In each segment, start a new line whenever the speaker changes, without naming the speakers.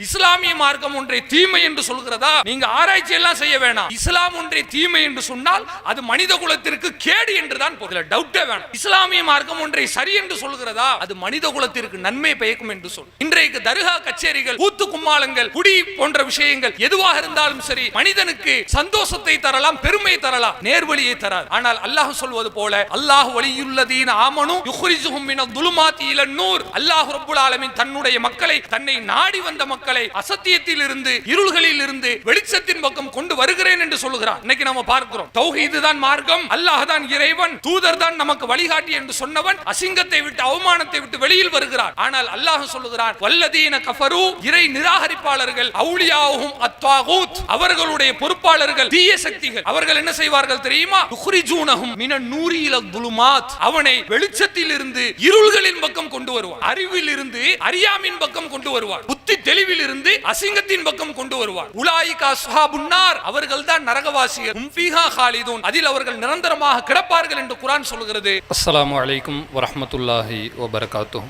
இஸ்லாமிய மார்க்கம் ஒன்றை தீமை என்று சொல்கிறதா? நீங்க ஆராய்ச்சி எல்லாம் செய்ய வேணாம். இஸ்லாம் ஒன்றை தீமை என்று சொன்னால் அது மனித குலத்திற்கு கேடு என்றுதான் டவுட்டே வேணாம். இஸ்லாமிய மார்க்கம் ஒன்றை சரி என்று சொல்கிறதா? அது மனித குலத்திற்கு நன்மை பயக்கும் என்று சொல். இன்றைக்கு தர்கா கச்சேரிகள், கூத்து கும்மாளங்கள், குடி போன்ற விஷயங்கள் எதுவாக இருந்தாலும் சரி, மனிதனுக்கு சந்தோஷத்தை தரலாம், பெருமை தரலாம், நேர்வழியை தராது. ஆனால் அல்லாஹ் சொல்வது போல, அல்லாஹ் வலியுல்லதீன ஆமனு யுக்ரிஜுஹும் மினல் துலுமாத்தி இலன் நூர். அல்லாஹ் ரப்புல் ஆலமீன் தன்னுடைய மக்களை, தன்னை நாடி வந்த மக்களை அசத்தியத்தில் இருந்து, இருள்களில் இருந்து வெளிச்சத்தின் பக்கம் கொண்டு வருகிறேன் என்று சொல்கிறார். இன்னைக்கு நாம பார்க்கிறோம், தௌஹீது தான் மார்க்கம், அல்லாஹ் தான் இறைவன், தூதர் தான் நமக்கு வழிகாட்டி என்று சொன்னவன் அசிங்கத்தை விட்டு, அவமானத்தை விட்டு வெளியில் வருகிறார். ஆனால் அல்லாஹ் சொல்லுகிறான், வல்லதீன கஃபரு, இறை நிராகரிப்பாளர்கள், அவுலியாஹும் அத்வாகூத், அவர்களுடைய பொறுப்பாளர்கள் தீய சக்திகள், அவர்கள் என்ன செய்வார்கள் தெரியுமா? யுக்ரிஜூனஹும் மினன் நூரி இலல் துலுமாத், அவனை வெளிச்சத்தில் இருந்து இருள்களின் பக்கம் கொண்டு வருவார், அறிவில் இருந்து அறியாமின் பக்கம் கொண்டு வருவார், புத்தி தெளிவில் இருந்து அசிங்கத்தின் பக்கம் கொண்டு வருவார். உலாயிக அஸ்ஹாபுன் நார், அவர்கள் தான் நரகவாசிகள், ஹும் ஃபீஹா காலிதூன், அதில் அவர்கள் நிரந்தரமாக கிடப்பார்கள் என்று குர்ஆன் சொல்கிறது. அஸ்ஸலாமு அலைக்கும் வரஹ்மத்துல்லாஹி வபரகாத்துஹு.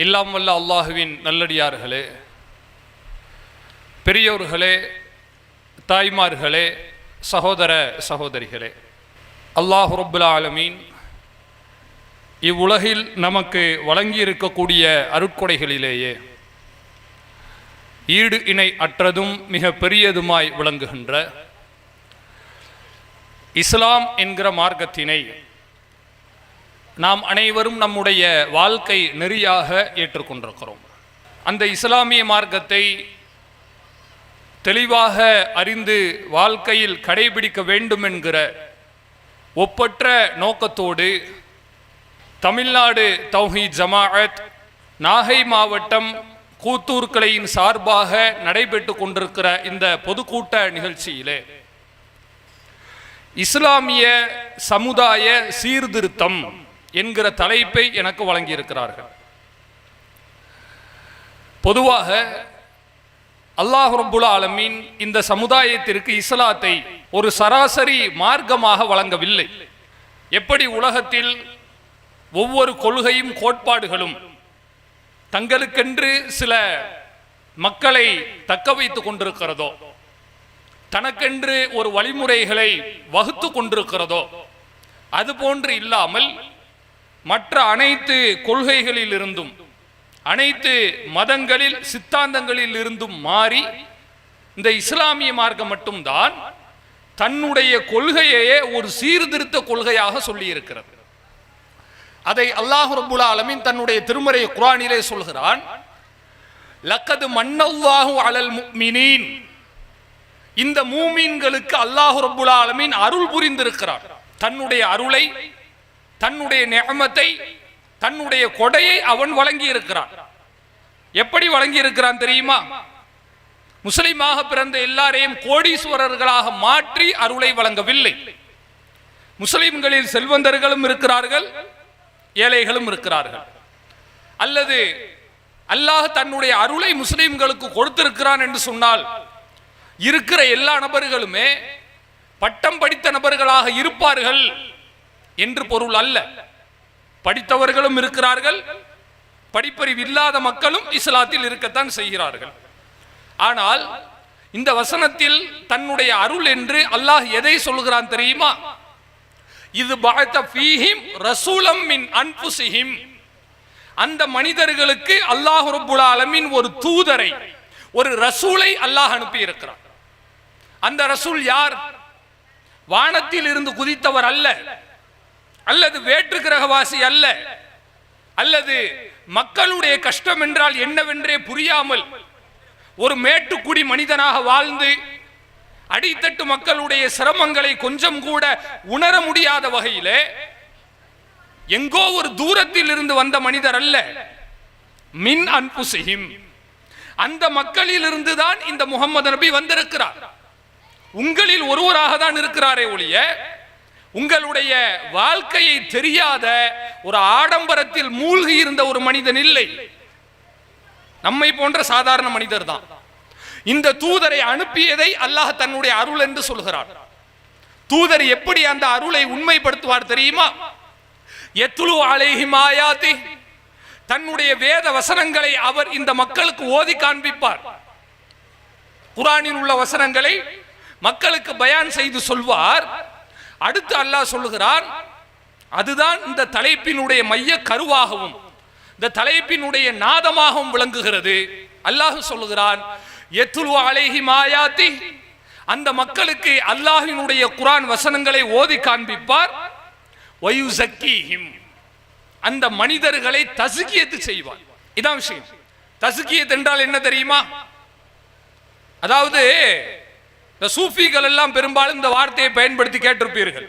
எல்லாம் வல்ல அல்லாஹ்வின் நல்லடியார்களே, பெரியோர்களே, தாய்மார்களே, சகோதர சகோதரிகளே, அல்லாஹ் ரப்புல் ஆலமீன் இவ்வுலகில் நமக்கு வழங்கி இருக்கக்கூடிய அருட்கொடைகளிலேயே ஈடு இணை அற்றதும் மிக பெரியதுமாய் விளங்குகின்ற இஸ்லாம் என்கிற மார்க்கத்தினை நாம் அனைவரும் நம்முடைய வாழ்க்கை நெறியாக ஏற்றுக்கொண்டிருக்கிறோம். அந்த இஸ்லாமிய மார்க்கத்தை தெளிவாக அறிந்து வாழ்க்கையில் கடைபிடிக்க வேண்டும் என்கிற ஒப்பற்ற நோக்கத்தோடு தமிழ்நாடு தௌஹீத் ஜமாஅத் நாகை மாவட்டம் கூத்தூர் கிளையின் சார்பாக நடைபெற்று கொண்டிருக்கிற இந்த பொதுக்கூட்ட நிகழ்ச்சியிலே இஸ்லாமிய சமுதாய சீர்திருத்தம் என்கிற தலைப்பை எனக்கு வழங்கியிருக்கிறார்கள். பொதுவாக அல்லாஹ் ரப்புல் ஆலமீன் இந்த சமுதாயத்திற்கு இஸ்லாத்தை ஒரு சராசரி மார்க்கமாக வழங்கவில்லை. எப்படி உலகத்தில் ஒவ்வொரு கொள்கையும் கோட்பாடுகளும் தங்களுக்கென்று சில மக்களை தக்க வைத்துக் கொண்டிருக்கிறதோ, தனக்கென்று ஒரு வழிமுறைகளை வகுத்து கொண்டிருக்கிறதோ, அதுபோன்று இல்லாமல் மற்ற அனைத்து கொள்கைகளில் இருந்தும், அனைத்து மதங்களில் சித்தாந்தங்களில் இருந்தும் மாறி இந்த இஸ்லாமிய மார்க்கம் மட்டும்தான் தன்னுடைய கொள்கையே ஒரு சீர்திருத்த கொள்கையாக சொல்லி இருக்கிறது. அதை அல்லாஹ் ரப்புல் ஆலமீன் தன்னுடைய திருமறை குர்ஆனிலே சொல்கிறான், லக்கது மன்னல்லாஹு அலல் முஃமினீன், இந்த மூமீன்களுக்கு அல்லாஹ் ரப்புல் ஆலமீன் அருள் புரிந்திருக்கிறார். தன்னுடைய அருளை, தன்னுடைய நிஅமத்தை, தன்னுடைய கொடையை அவன் வழங்கி இருக்கிறான். எப்படி வழங்கி இருக்கிறான் தெரியுமா? முஸ்லிமாக பிறந்த எல்லாரையும் கோடீஸ்வரர்களாக மாற்றி அருளை வழங்கவில்லை. முஸ்லிம்களில் செல்வந்தர்களும் இருக்கிறார்கள், ஏழைகளும் இருக்கிறார்கள். அல்லது அல்லாஹ் தன்னுடைய அருளை முஸ்லிம்களுக்கு கொடுத்திருக்கிறான் என்று சொன்னால் இருக்கிற எல்லா நபர்களுமே பட்டம் படித்த நபர்களாக இருப்பார்கள் என்று பொருள் அல்ல. படித்தவர்களும் இருக்கிறார்கள், படிப்பறிவு இல்லாத மக்களும் இஸ்லாத்தில் இருக்கத்தான் செய்கிறார்கள். ஆனால் இந்த வசனத்தில் தன்னுடைய அருள் என்று அல்லாஹ் எதை சொல்கிறான் தெரியுமா? இது பஅத ஃபீஹிம் ரசூலம் மின் அன்ஃபுஸிஹிம், அந்த மனிதர்களுக்கு அல்லாஹ் ரப்புல் ஆலமீன் ஒரு தூதரை, ஒரு ரசூலை அல்லாஹ் அனுப்பி இருக்கிறார். அந்த ரசூல் யார்? வானத்தில் இருந்து குதித்தவர் அல்ல, அல்லது வேற்று கிரகவாசி அல்ல, அல்லது மக்களுடைய கஷ்டம் என்றால் என்னவென்றே புரியாமல் ஒரு மேட்டுக்குடி மனிதனாக வாழ்ந்து அடித்தட்டு மக்களுடைய சிரமங்களை கொஞ்சம் கூட உணர முடியாத வகையிலே எங்கோ ஒரு தூரத்தில் இருந்து வந்த மனிதர் அல்ல. மின் அன்புசிஹிம், அந்த மக்களில் இருந்துதான் இந்த முஹம்மது நபி வந்திருக்கிறார். உங்களில் ஒருவராக தான் இருக்கிறாரே ஒழிய உங்களுடைய வாழ்க்கையை தெரியாத ஒரு ஆடம்பரத்தில் மூழ்கி இருந்த ஒரு மனிதன் இல்லை. நம்மை போன்ற சாதாரண மனிதர் தான். இந்த தூதரை அனுப்பியதை அல்லாஹ் தன்னுடைய அருள் என்று சொல்கிறார். தூதர் எப்படி அந்த அருளை உண்மைப்படுத்துவார் தெரியுமா? யத்லு அலைஹிம் ஆயாத்தி, தன்னுடைய வேத வசனங்களை அவர் இந்த மக்களுக்கு ஓதி காண்பிப்பார். குர்ஆனில் உள்ள வசனங்களை மக்களுக்கு பயான் செய்து சொல்வார். அடுத்து அல்லாஹ் சொல்லுகிறான், அதுதான் இந்த தலைப்பினுடைய மைய கருவாகவும் இந்த தலைப்பினுடைய நாதமாகவும் விளங்குகிறது. அல்லாஹ் சொல்லுகிறான், யத்லு அலைஹிம் ஆயாத்தி, அந்த மக்களுக்கு அல்லாஹ்வினுடைய குர்ஆன் வசனங்களை ஓதி காண்பிப்பார். வயுஸக்கீஹிம், அந்த மனிதர்களை தஸ்கியத் செய்வார். இதான் விஷயம். தஸ்கியத் என்றால் என்ன தெரியுமா? அதாவது இந்த சூஃபிகள் எல்லாம் பெரும்பாலும் இந்த வார்த்தையை பயன்படுத்தி கேட்டிருப்பீர்கள்.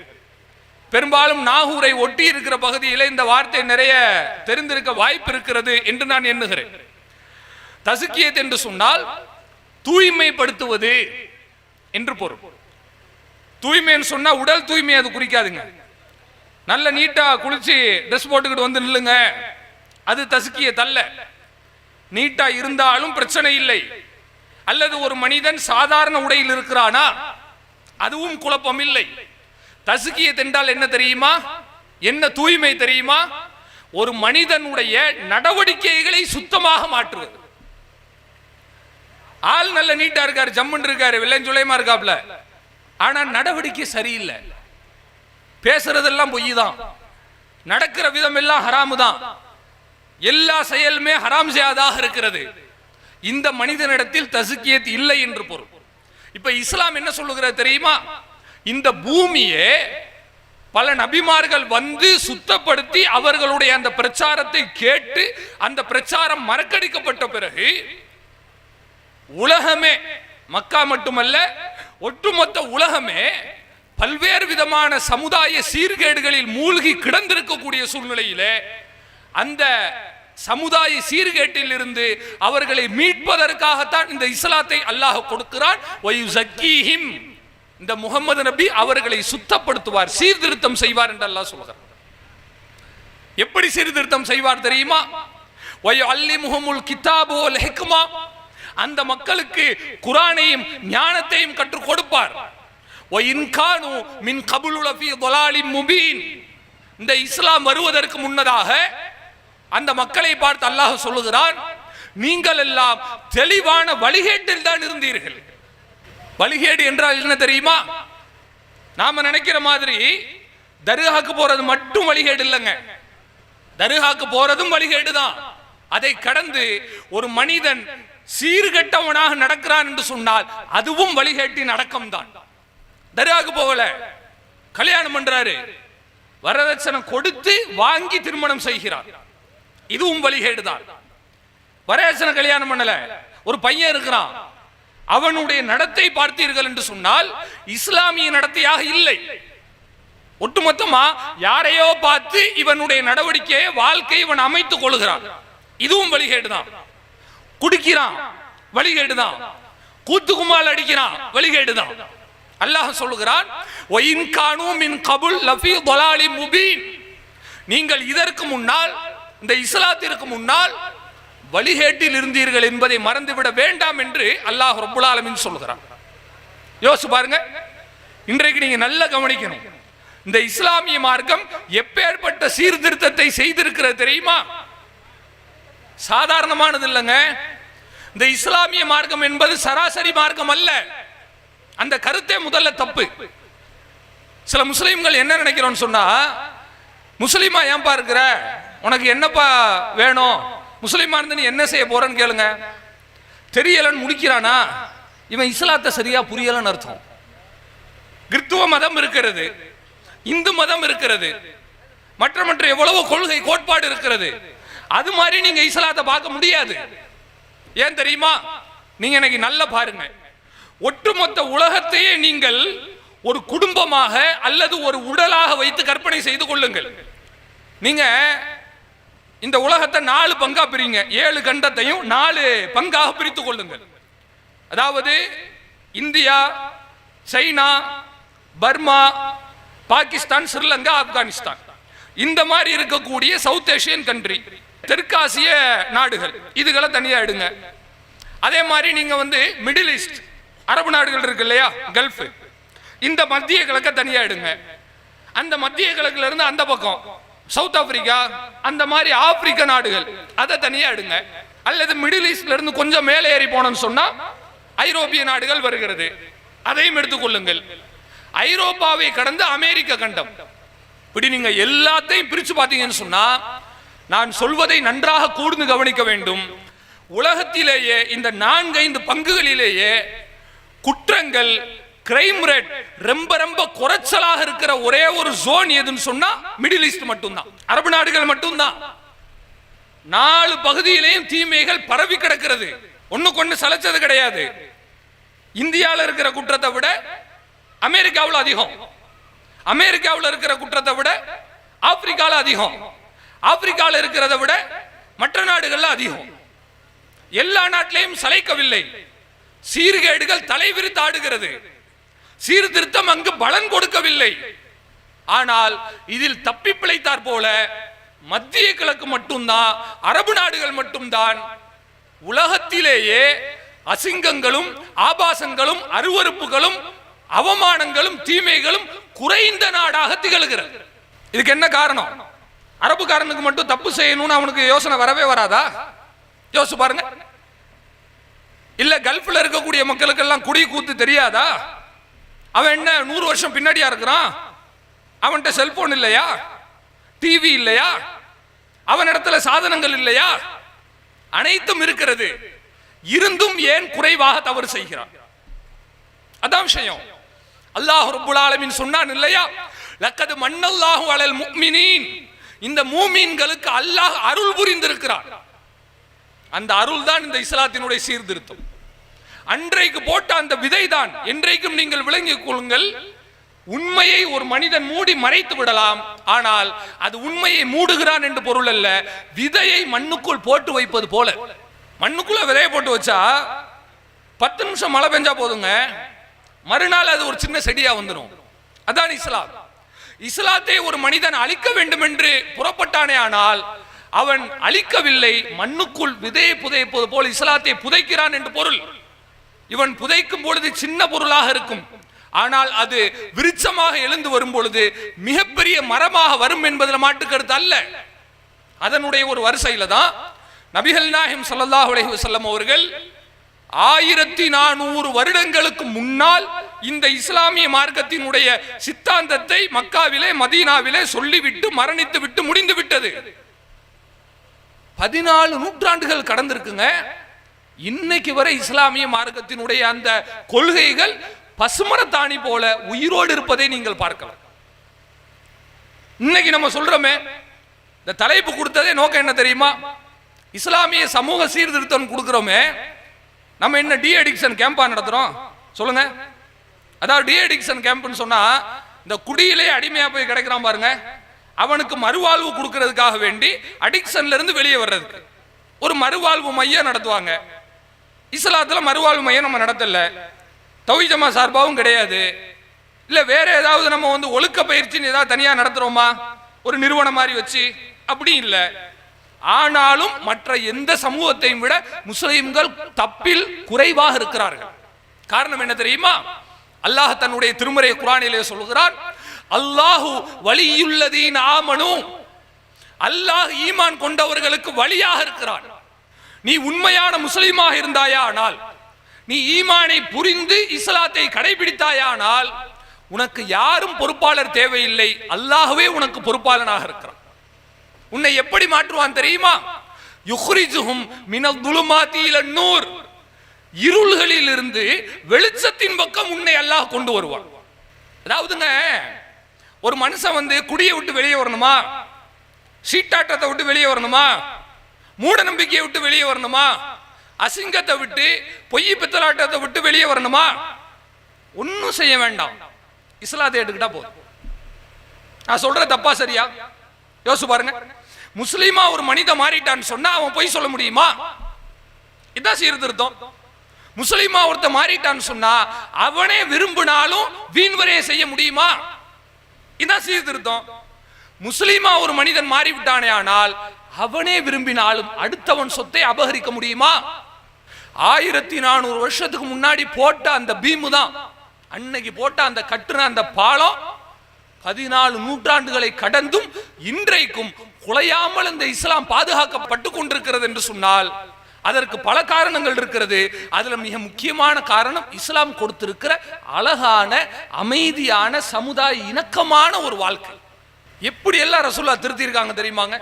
பெரும்பாலும் நாகூரை ஒட்டி இருக்கிற பகுதியில் இந்த வார்த்தை நிறைய தெரிந்திருக்க வாய்ப்பு இருக்கிறது என்று நான் எண்ணுகிறேன். தஸ்கியத் என்று சொன்னால் தூய்மைப்படுத்துவது என்று பொருள். தூய்மைன்னு சொன்னா உடல் தூய்மை அது குறிக்காதுங்க. நல்ல நீட்டா குளிச்சு ட்ரெஸ் போட்டுக்கிட்டு வந்து நில்லுங்க, அது தஸ்கியத் அல்ல. நீட்டா இருந்தாலும் பிரச்சனை இல்லை. அல்லது ஒரு மனிதன் சாதாரண உடையில் இருக்கிறானா, அதுவும் குழப்பம் இல்லை. தஸ்கியத் என்றால் என்ன தெரியுமா? என்ன தூய்மை தெரியுமா? ஒரு மனிதனுடைய நடவடிக்கைகளை சுத்தமாக மாற்றுவது. ஆள் நல்ல நீட்டா இருக்காரு, ஜம்முன்னு இருக்காரு, வெள்ளஞ்சுளையமா இருக்காப்ல, ஆனா நடவடிக்கை சரியில்லை. பேசுறதெல்லாம் பொய் தான், நடக்கிற விதம் எல்லாம் ஹராமு தான், எல்லா செயலுமே ஹராம் ஜியாதாக இருக்கிறது. இந்த மனிதனிடத்தில் தஸ்கியத் இல்லை என்று பொருள். இப்ப இஸ்லாம் என்ன சொல்லுகிறது தெரியுமா? இந்த பூமியே பல நபிமார்கள் வந்து சுத்தப்படுத்தி அவர்களுடைய அந்த பிரச்சாரத்தை கேட்டு அந்த பிரச்சாரம் மறக்கடிக்கப்பட்ட பிறகு உலகமே, மக்கா மட்டுமல்ல ஒட்டுமொத்த உலகமே பல்வேறு விதமான சமுதாய சீர்கேடுகளில் மூழ்கி கிடந்திருக்கக்கூடிய சூழ்நிலையிலே அந்த சமுதாய சீர்கேட்டில் இருந்து அவர்களை மீட்பதற்காகத்தான் இந்த இஸ்லாத்தை அல்லாஹ் கொடுக்கிறான். வயுஸக்கீஹிம், இந்த முகமது நபி அவர்களை சுத்தப்படுத்துவார், சீர்திருத்தம் செய்வார் என்று அல்லாஹ் சொல்கிறார். எப்படி சீர்திருத்தம் செய்வார் தெரியுமா? வயுஅல்லிமுஹுமுல் கிதாப வல் ஹிக்மா, அந்த மக்களுக்கு குர்ஆனையும் ஞானத்தையும் கற்றுக் கொடுப்பார். வஇன் கானூ மின் கப்லு லஃபீ ضلالின் முபீன், இந்த இஸ்லாம் வருவதற்கு முன்னதாக அந்த மக்களை பார்த்து அல்லாஹ் சொல்லுகிறான், நீங்கள் எல்லாம் தெளிவான வழிகேட்டில் தான் இருந்தீர்கள். வழிகேடு என்றால் என்ன தெரியுமா? நாம நினைக்கிற மாதிரி தர்காக்கு போறது மட்டும் வழிகேடு இல்லைங்க. தர்காக்கு போறதும் வழிகேடு தான். அதை கடந்து ஒரு மனிதன் சீர்கெட்டவனாக நடக்கிறான் என்று சொன்னால் அதுவும் வழிகேட்டின் அடக்கம் தான். தர்காக்கு போகல, கல்யாணம் பண்றாரு, வரதட்சணை கொடுத்து வாங்கி திருமணம் செய்கிறார், இதுவும் வழிகேடு தான். வரதட்சணை கல்யாணம் பண்ணல, ஒரு பையன் இருக்கிறான், அவனுடைய நடத்தை பார்த்தீர்கள் என்று சொன்னால் இஸ்லாமிய நடத்தையாக இல்லை. ஒட்டுமொத்தமா யாரையோ பார்த்து இவனுடைய நடவடிக்கையை வாழ்க்கை இவன் அமைத்துக் கொள்கிறான், இதுவும் வழிகேடு தான். குடிக்கிறான், வழிகேடு தான். கூத்துக்குமால் அடிக்கிறான், வழிகேடு தான். அல்லாஹ் சொல்லுகிறான், வஇன் கானூ மின் கபுல் லஃபீ ضلالின் முபீன், நீங்கள் இதற்கு முன்னால், இந்த இஸ்லாத்திற்கு முன்னால் வழிகேட்டில் இருந்தீர்கள் என்பதை மறந்துவிட வேண்டாம் என்று அல்லாஹ் ரப்புல் ஆலமீன் சொல்லுகிறான். யோசிச்சு பாருங்க, இன்றைக்கு நீங்க நல்ல கவனிக்கணும். இந்த இஸ்லாமிய மார்க்கம் எப்பேற்பட்ட சீர்திருத்தத்தை செய்திருக்கிறது தெரியுமா? சாதாரணமானது இல்லைங்க. இந்த இஸ்லாமிய மார்க்கம் என்பது சராசரி மார்க்கம் அல்ல. அந்த கருத்தே முதல்ல தப்பு. சில முஸ்லிம்கள் என்ன நினைக்கிறோம்னு சொன்னா, முஸ்லிமா ஏன்பா இருக்கிற, உனக்கு என்னப்பா வேணும், முஸ்லிமா இருந்து நீ என்ன செய்ய போறன்னு கேளுங்க. தெரியலன்னு முடிக்கிறானா, இவன் இஸ்லாத்தை சரியா புரியலன்னு அர்த்தம். கிறிஸ்துவ மதம் இருக்கிறது, இந்து மதம் இருக்கிறது, மற்ற எவ்வளவோ கொள்கை கோட்பாடு இருக்கிறது. அது மாதிரி நீங்க இஸ்லாத்தை பார்க்க முடியாது. ஏன் தெரியுமா? நீங்க எனக்கு நல்ல பாருங்க, ஒட்டுமொத்த உலகத்தையே நீங்கள் ஒரு குடும்பமாக அல்லது ஒரு உடலாக வைத்து கற்பனை செய்து கொள்ளுங்கள். நீங்க இந்த உலகத்தை 4 பங்கா பிரிங்க, 7 கண்டத்தையும் 4 பங்காக பிரித்துக் கொள்ளுங்கள். அதாவது India, China, Burma, Pakistan, Sri Lanka, Afghanistan, இந்த மாதிரி இருக்கக்கூடிய சவுத் ஏசியன் கண்ட்ரி, தெற்காசிய நாடுகள், இதுகளை தனியா எடுங்க. அதே மாதிரி நீங்க மிடில் ஈஸ்ட், அரபு நாடுகள் இருக்கு இல்லையா, கல்ஃப், இந்த மத்திய கிழக்க தனியா எடுங்க. அந்த மத்திய கிழக்குல இருந்து அந்த பக்கம் சவுத் ஆப்பிரிக்கா, அந்த மாதிரி ஆப்பிரிக்க நாடுகள், அதை தனியா எடுங்க. அல்லது மிடில் ஈஸ்ட்ல இருந்து கொஞ்சம் மேலே ஏறி போனோம்னு சொன்னா ஐரோப்பிய நாடுகள் வருகிறது. அதையும் எடுத்துக்கொள்ளுங்கள். ஐரோப்பாவை கடந்து அமெரிக்க கண்டம். இப்படி நீங்க எல்லாத்தையும் பிரிச்சு பார்த்தீங்கன்னு சொன்னா, நான் சொல்வதை நன்றாக கூர்ந்து கவனிக்க வேண்டும். உலகத்திலேயே இந்த 4-5 பங்குகளிலேயே குற்றங்கள், கிரைம் ரேட் ரொம்ப ரொம்ப குறைச்சலாக இருக்கிற ஒரே ஒரு ஜோன் எதுன்னு சொன்னா மிடில் ஈஸ்ட் மட்டும்தான், அரபு நாடுகள் மட்டும்தான். 4 பகுதியிலேயும் தீமைகள் பரவி கிடக்கிறது. ஒண்ணுக்கொண்டு சலைச்சது கிடையாது. இந்தியாவில் இருக்கிற குற்றத்தை விட அமெரிக்காவில் அதிகம், அமெரிக்காவில் இருக்கிற குற்றத்தை விட ஆப்பிரிக்காவில் அதிகம், ஆப்பிரிக்காவில் இருக்கிறத விட மற்ற நாடுகள்ல அதிகம். எல்லா நாட்டிலையும் சளைக்கவில்லை. சீர்கேடுகள் தலைவிரித்து ஆடுகிறது. சீர்திருத்தம் அங்கு பலன் கொடுக்கவில்லை. ஆனால் இதில் தப்பி பிழைத்தார் போல மத்திய கிழக்கு மட்டும்தான், அரபு நாடுகள் மட்டும்தான் உலகத்திலேயே அசிங்கங்களும் ஆபாசங்களும் அருவருப்புகளும் அவமானங்களும் தீமைகளும் குறைந்த நாடாக திகழ்கிறது. இதுக்கு என்ன காரணம்? அரபுக்காரனுக்கு மட்டும் தப்பு செய்யணும்னு அவனுக்கு யோசனை வரவே வராதா? யோசிச்சு பாருங்க. இல்ல கல்ஃப்ல இருக்கக்கூடிய மக்களுக்கு எல்லாம் குடி கூத்து தெரியாதா? அவன் என்ன 100 வருஷம் பின்னாடியா இருக்கிறான்? அவன்கிட்ட செல்போன் இல்லையா? டிவி இல்லையா? அவனிடத்துல சாதனங்கள் இல்லையா? அனைத்தும் இருக்கிறது. இருந்தும் ஏன் குறைவாக தவறு செய்கிறான்? அதான் விஷயம். அல்லாஹ் ரப்புல் ஆலமீன் சொன்னான் இல்லையா, லக்கது மன்னல்லாஹு அலல் முஃமினீன், இந்த மூமீன்களுக்கு அல்லாஹ் அருள் புரிந்திருக்கிறான். அந்த அருள் தான் இந்த இஸ்லாத்தினுடைய சீர்திருத்தம். அன்றைக்கு போட்ட அந்த விதை தான் என்றைக்கும் நீங்கள் விளங்கிக் கொள்ளுங்கள். உண்மையை ஒரு மனிதன் மூடி மறைத்து விடலாம், ஆனால் அது உண்மையை மூடுகிறான் என்று பொருள் அல்ல. விதையை மண்ணுக்குள் போட்டு வைப்பது போல, மண்ணுக்குள்ள விதையை போட்டு வச்சா 10 நிமிஷம் மழை பெஞ்சா போதுங்க, மறுநாள் அது ஒரு சின்ன செடியா வந்துடும். அதான் இஸ்லாம். இஸ்லாத்தை ஒரு மனிதன் அழிக்க வேண்டும் என்று புறப்பட்டானே ஆனால் அவன் அழிக்கவில்லை, மண்ணுக்குள் விதையை புதைப்பது போல் இஸ்லாத்தை புதைக்கிறான் என்று பொருள். இவன் புதைக்கும் பொழுது சின்ன பொருளாக இருக்கும், ஆனால் அது விருட்சமாக எழுந்து வரும் பொழுது மிகப்பெரிய மரமாக வரும் என்பதில் மாட்டுக்கருத்து அல்ல. அதனுடைய ஒரு வரிசையில தான் நபிகள் நாயகம் ஸல்லல்லாஹு அலைஹி வஸல்லம் அவர்கள் 1400 வருடங்களுக்கு முன்னால் இந்த இஸ்லாமிய மார்க்கத்தினுடைய சித்தாந்தத்தை மக்காவிலே மதீனாவிலே சொல்லிவிட்டு மரணித்து விட்டு முடிந்து விட்டது. 14 நூற்றாண்டுகள் கடந்திருக்குங்க. இன்னைக்கு வரை இஸ்லாமிய மார்க்கத்தினுடைய அந்த கொள்கைகள் பசுமரத்தாணி போல உயிரோடு இருப்பதை நீங்கள் பார்க்கலாம். இன்னைக்கு நம்ம சொல்றோமே, இந்த தலைப்பு கொடுத்ததே நோக்கம் என்ன தெரியுமா? இஸ்லாமிய சமூக சீர்திருத்தம் கொடுக்கிறோமே, நம்ம என்ன டி அடிக்ஷன் கேம்பா நடத்துறோம் சொல்லுங்க? அதாவது டி அடிக்ஷன் கேம்ப்னு சொன்னா, இந்த குடியிலே அடிமையா போய் கிடைக்கிறான் பாருங்க, அவனுக்கு மறுவாழ்வு கொடுக்கிறதுக்காக வேண்டி அடிக்ஷன்ல இருந்து வெளியே வர்றதுக்கு ஒரு மறுவாழ்வு மையம் நடத்துவாங்க. இஸ்லாத்துல மறுவாழ்வு மையம் நம்ம நடத்தல, தௌஹீத் ஜமாத் சார்பாவும் கிடையாது. இல்ல வேற ஏதாவது நம்ம வந்து ஒழுக்க பயிற்சின்னு ஏதாவது தனியா நடத்துறோமா ஒரு நிறுவனம் மாதிரி வச்சு? அப்படி இல்லை. ஆனாலும் மற்ற எந்த சமூகத்தையும் விட முஸ்லிம்கள் தப்பில் குறைவாக இருக்கிறார்கள். காரணம் என்ன தெரியுமா? அல்லாஹ் தன்னுடைய திருமறை குர்ஆனிலே சொல்கிறான், அல்லாஹு வலியுல்லதீன ஆமனு, அல்லாஹ் ஈமான் கொண்டவர்களுக்கு வலியாக இருக்கிறான். நீ உண்மையான முஸ்லிமாக இருந்தாயானால், நீ ஈமானை புரிந்து இஸ்லாத்தை கடைபிடித்தாயானால் உனக்கு யாரும் பொறுப்பாளர் தேவையில்லை, அல்லாஹ்வே உனக்கு பொறுப்பாளனாக இருக்கிறான். உன்னை எப்படி மாற்றுவான் தெரியுமா? யுக்ரிஜுஹும் மினல் துலுமாத்தி இலன் நூர், இருள்களில் இருந்து வெளிச்சத்தின் பக்கம் உன்னை அல்லாஹ் கொண்டு வருவான். அதாவதுங்க, ஒரு மனுஷன் வந்து குடியை விட்டு வெளியே வரணுமா, சீட்டாட்டத்தை விட்டு வெளியே வரணுமா, மூட நம்பிக்கையை விட்டு வெளியே வரணுமா, அசிங்கத்தை விட்டு பொய் பித்தலாட்டத்தை விட்டு வெளியே வரணுமா? ஒன்னும் செய்ய வேண்டாம், இஸ்லாத்தை எடுத்துக்கிட்டா போதும். நான் சொல்ற தப்பா சரியா? யோசிச்சு பாருங்க. முஸ்லிமா ஒரு மனித மாறிட்டான்னு சொன்னா அவன் பொய் சொல்ல முடியுமா? இதான் சீர்திருத்தம். முஸ்லிமா ஒருத்த மாறிட்டான்னு சொன்னா அவனே விரும்பினாலும் வீண்வரையை செய்ய முடியுமா? இதான் சீர்திருத்தம். முஸ்லிமா ஒரு மனிதன் மாறிவிட்டானே ஆனால் அவனே விரும்பினாலும் அடுத்தவன் சொத்தை அபகரிக்க முடியுமா? 1400 வருஷத்துக்கு முன்னாடி போட்ட அந்த பீமு தான், அன்னைக்கு போட்ட அந்த கட்டுன அந்த பாலம் 14 நூற்றாண்டுகளை கடந்தும் இன்றைக்கும் குலையாமல் இந்த இஸ்லாம் பாதுகாக்கப்பட்டு கொண்டிருக்கிறது என்று சொன்னால் அதற்கு பல காரணங்கள் இருக்கிறது. அதுல மிக முக்கியமான காரணம் இஸ்லாம் கொடுத்திருக்கிற அழகான அமைதியான சமுதாய இணக்கமான ஒரு வாழ்க்கை. எப்படி எல்லாம் ரசூலுல்லாஹ் திருத்தி இருக்காங்க தெரியுமாங்க?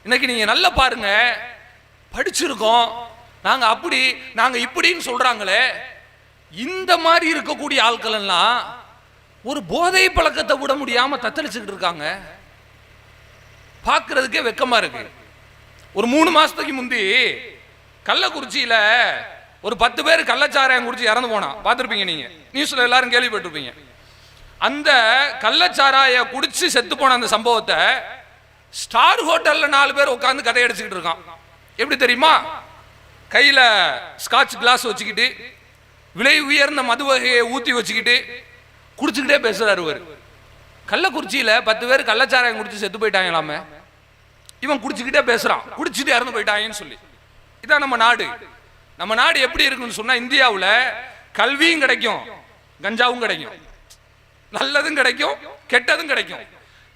இன்னைக்கு நீங்க நல்லா பாருங்க, படிச்சிருக்கோம் நாங்க அப்படி நாங்க இப்படின்னு சொல்றாங்களே, இந்த மாதிரி இருக்கக்கூடிய ஆட்கள் எல்லாம் ஒரு போதை பழக்கத்தை விட முடியாம தத்தளிச்சுக்கிட்டு இருக்காங்க. பார்க்கறதுக்கே வெக்கமா இருக்கு. ஒரு 3 மாசத்துக்கு முந்தி கள்ளக்குறிச்சியில ஒரு 10 பேர் கள்ளச்சாராயம் குடிச்சு இறந்து போனா பார்த்துருப்பீங்க, நீங்க நியூஸ்ல எல்லாரும் கேள்விப்பட்டிருப்பீங்க. அந்த கள்ளச்சாராய குடிச்சு செத்து போன அந்த சம்பவத்தை ஸ்டார் ஹோட்டல்ல 4 பேர் உட்கார்ந்து கதை அடிச்சுக்கிட்டு இருக்கான். எப்படி தெரியுமா? கையில ஸ்காட்ச் கிளாஸ் வச்சுக்கிட்டு விலை உயர்ந்த மது வகையை ஊத்தி வச்சுக்கிட்டு குடிச்சுக்கிட்டே பேசுறாரு. கள்ளக்குறிச்சியில 10 பேர் கள்ளச்சாராயம் குடிச்சு செத்து போயிட்டாங்களாமே, இவன் குடிச்சுக்கிட்டே பேசுறான், குடிச்சுட்டு இறந்து போயிட்டாங்கன்னு சொல்லி. இதான் நம்ம நாடு. நம்ம நாடு எப்படி இருக்குன்னு சொன்னா, இந்தியாவில் கல்வியும் கிடைக்கும், கஞ்சாவும் கிடைக்கும், நல்லதும் கிடைக்கும், கெட்டதும் கிடைக்கும்.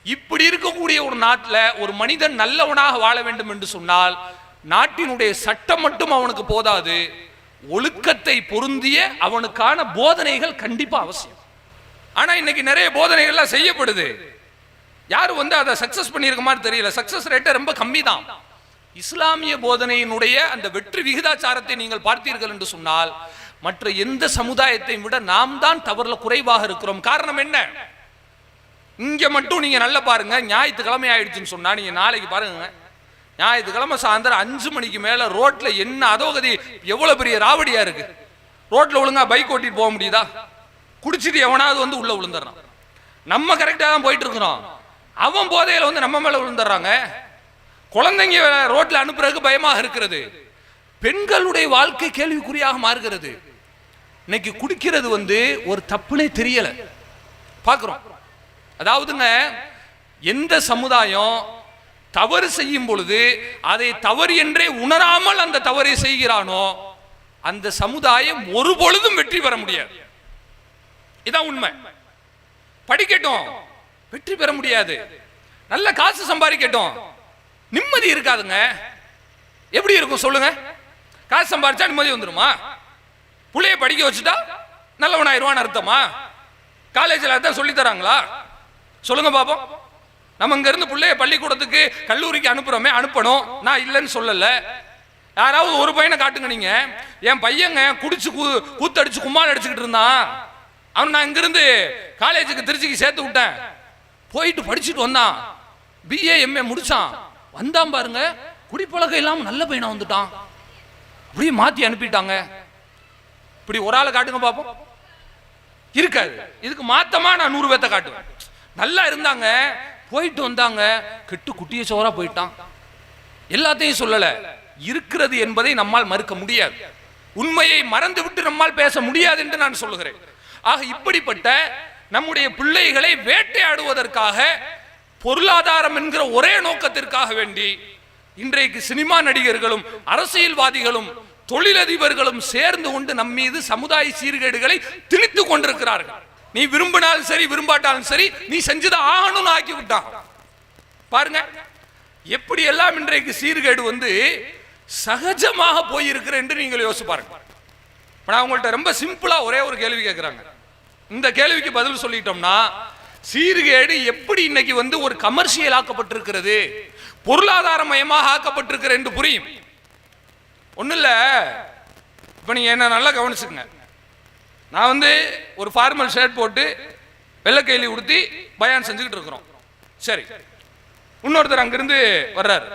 இப்படி இருக்கக்கூடிய ஒரு நாட்டில் ஒரு மனிதன் நல்லவனாக வாழ வேண்டும் என்று சொன்னால் நாட்டினுடைய சட்டம் மட்டும் அவனுக்கு போதாது, ஒழுக்கத்தை பொருந்திய அவனுக்கான போதனைகள் கண்டிப்பா அவசியம். ஆனா இன்னைக்கு நிறைய போதனைகள்லாம் செய்யப்படுது, யாரும் அதை சக்சஸ் பண்ணியிருக்க மாதிரி தெரியல. சக்சஸ் ரேட் ரொம்ப கம்மி தான். இஸ்லாமிய போதனையினுடைய அந்த வெற்றி விகிதாச்சாரத்தை நீங்கள் பார்த்தீர்கள் என்று சொன்னால் மற்ற எந்த சமுதாயத்தை விட நாம் தான் தவறுல குறைவாக இருக்கிறோம். காரணம் என்ன? இங்க மட்டும் நீங்க நல்லா பாருங்க, ஞாயிற்றுக்கிழமை ஆயிடுச்சுன்னு சொன்னா நீங்க நாளைக்கு பாருங்க, ஞாயிற்றுக்கிழமை சாயந்தரம் 5 மணிக்கு மேல ரோட்ல என்ன அதோகதி, எவ்வளவு பெரிய ராவடியா இருக்கு. ரோட்ல ஒழுங்கா பைக் ஓட்டிட்டு போக முடியுதா? குடிச்சிட்டு எவனாவது உள்ள விழுந்துடுறான். நம்ம கரெக்டா தான் போயிட்டு இருக்கிறோம், அவன் போதையில நம்ம மேல விழுந்துடுறாங்க. குழந்தைங்க ரோட்ல அனுப்புறதுக்கு பயமாக இருக்கிறது. பெண்களுடைய வாழ்க்கை கேள்விக்குறியாக மாறுகிறது. இன்னைக்கு குடிக்கிறது ஒரு தப்புனே தெரியல பார்க்கிறோம். அதாவதுங்க, எந்த சமுதாயம் தவறு செய்யும் பொழுது அதை தவறு என்றே உணராமல் அந்த தவறை செய்கிறானோ அந்த சமுதாயம் ஒரு பொழுதும் வெற்றி பெற முடியாது. இதான் உண்மை. படிக்கட்டும், வெற்றி பெற முடியாது. நல்ல காசு சம்பாதிக்கட்டும், நிம்மதி இருக்காதுங்க. எப்படி இருக்கும் சொல்லுங்க? காசு சம்பாதிச்சா நிம்மதி வந்துருமா? புள்ளைய படிக்க வச்சுட்டா நல்லவனாயிருவான்னு அர்த்தமா? காலேஜில் அதான் சொல்லி தராங்களா? சொல்லுங்க பாப்போம். நம்ம இங்க இருந்து பிள்ளைய பள்ளிக்கூடத்துக்கு கல்லூரிக்கு அனுப்புறோமே, அனுப்பணும், நான் இல்லைன்னு சொல்லல. யாராவது ஒரு பையனை காட்டுங்க நீங்க, என் பையங்க குடிச்சு கூத்தடிச்சு கும்மால் அடிச்சுக்கிட்டு இருந்தான், அவன் நான் இங்கிருந்து காலேஜுக்கு திருச்சிக்கு சேர்த்து விட்டேன், போயிட்டு படிச்சுட்டு வந்தான், BA MA முடிச்சான், வந்தான் பாருங்க, குடிப்பழக்கம் இல்லாம நல்ல பையனா வந்துட்டான், அப்படியே மாத்தி அனுப்பிட்டாங்க. இப்படி ஒரு ஆளை காட்டுங்க பாப்போம். இருக்காது. இதுக்கு மாத்தமா நான் 100 பேர்த்த காட்டுவேன். நல்லா இருந்தாங்க, போயிட்டு வந்தாங்க, கெட்டு குட்டிய சோறா போயிட்டான். எல்லாத்தையும் சொல்லல, இருக்கிறது என்பதை நம்மால் மறுக்க முடியாது. உண்மையை மறந்து விட்டு நம்மால் பேச முடியாது என்று நான் சொல்லுகிறேன். ஆக இப்படிப்பட்ட நம்முடைய பிள்ளைகளை வேட்டையாடுவதற்காக, பொருளாதாரம் என்கிற ஒரே நோக்கத்திற்காக வேண்டி இன்றைக்கு சினிமா நடிகர்களும் அரசியல்வாதிகளும் தொழிலதிபர்களும் சேர்ந்து கொண்டு நம் மீது சமுதாய சீர்கேடுகளை திணித்துக் கொண்டிருக்கிறார்கள். நீ விரும்பினாலும் சரி விரும்பாட்டாலும் சரி நீ செஞ்சுதான் ஆகணும்னு ஆக்கி விட்டான். பாருங்க எப்படி எல்லாம் இன்றைக்கு சீர்கேடு சகஜமாக போயிருக்கிற என்று நீங்கள் யோசிச்சு பாருங்க. நான் உங்கள்கிட்ட ரொம்ப சிம்பிளா ஒரே ஒரு கேள்வி கேட்கிறாங்க. இந்த கேள்விக்கு பதில் சொல்லிட்டோம்னா, சீர்கேடு எப்படி இன்னைக்கு ஒரு கமர்ஷியல் ஆக்கப்பட்டிருக்கிறது, பொருளாதார மயமாக ஆக்கப்பட்டிருக்கிற என்று புரியும். ஒன்றும் இல்லை, இப்போ நீங்கள் என்ன நல்லா கவனிச்சுங்க. நான் ஒரு ஃபார்மல் ஷர்ட் போட்டு வெள்ளை கைலி உடுத்தி பயான் செஞ்சுக்கிட்டு இருக்கிறோம். சரி, இன்னொருத்தர் அங்கிருந்து வர்றாரு,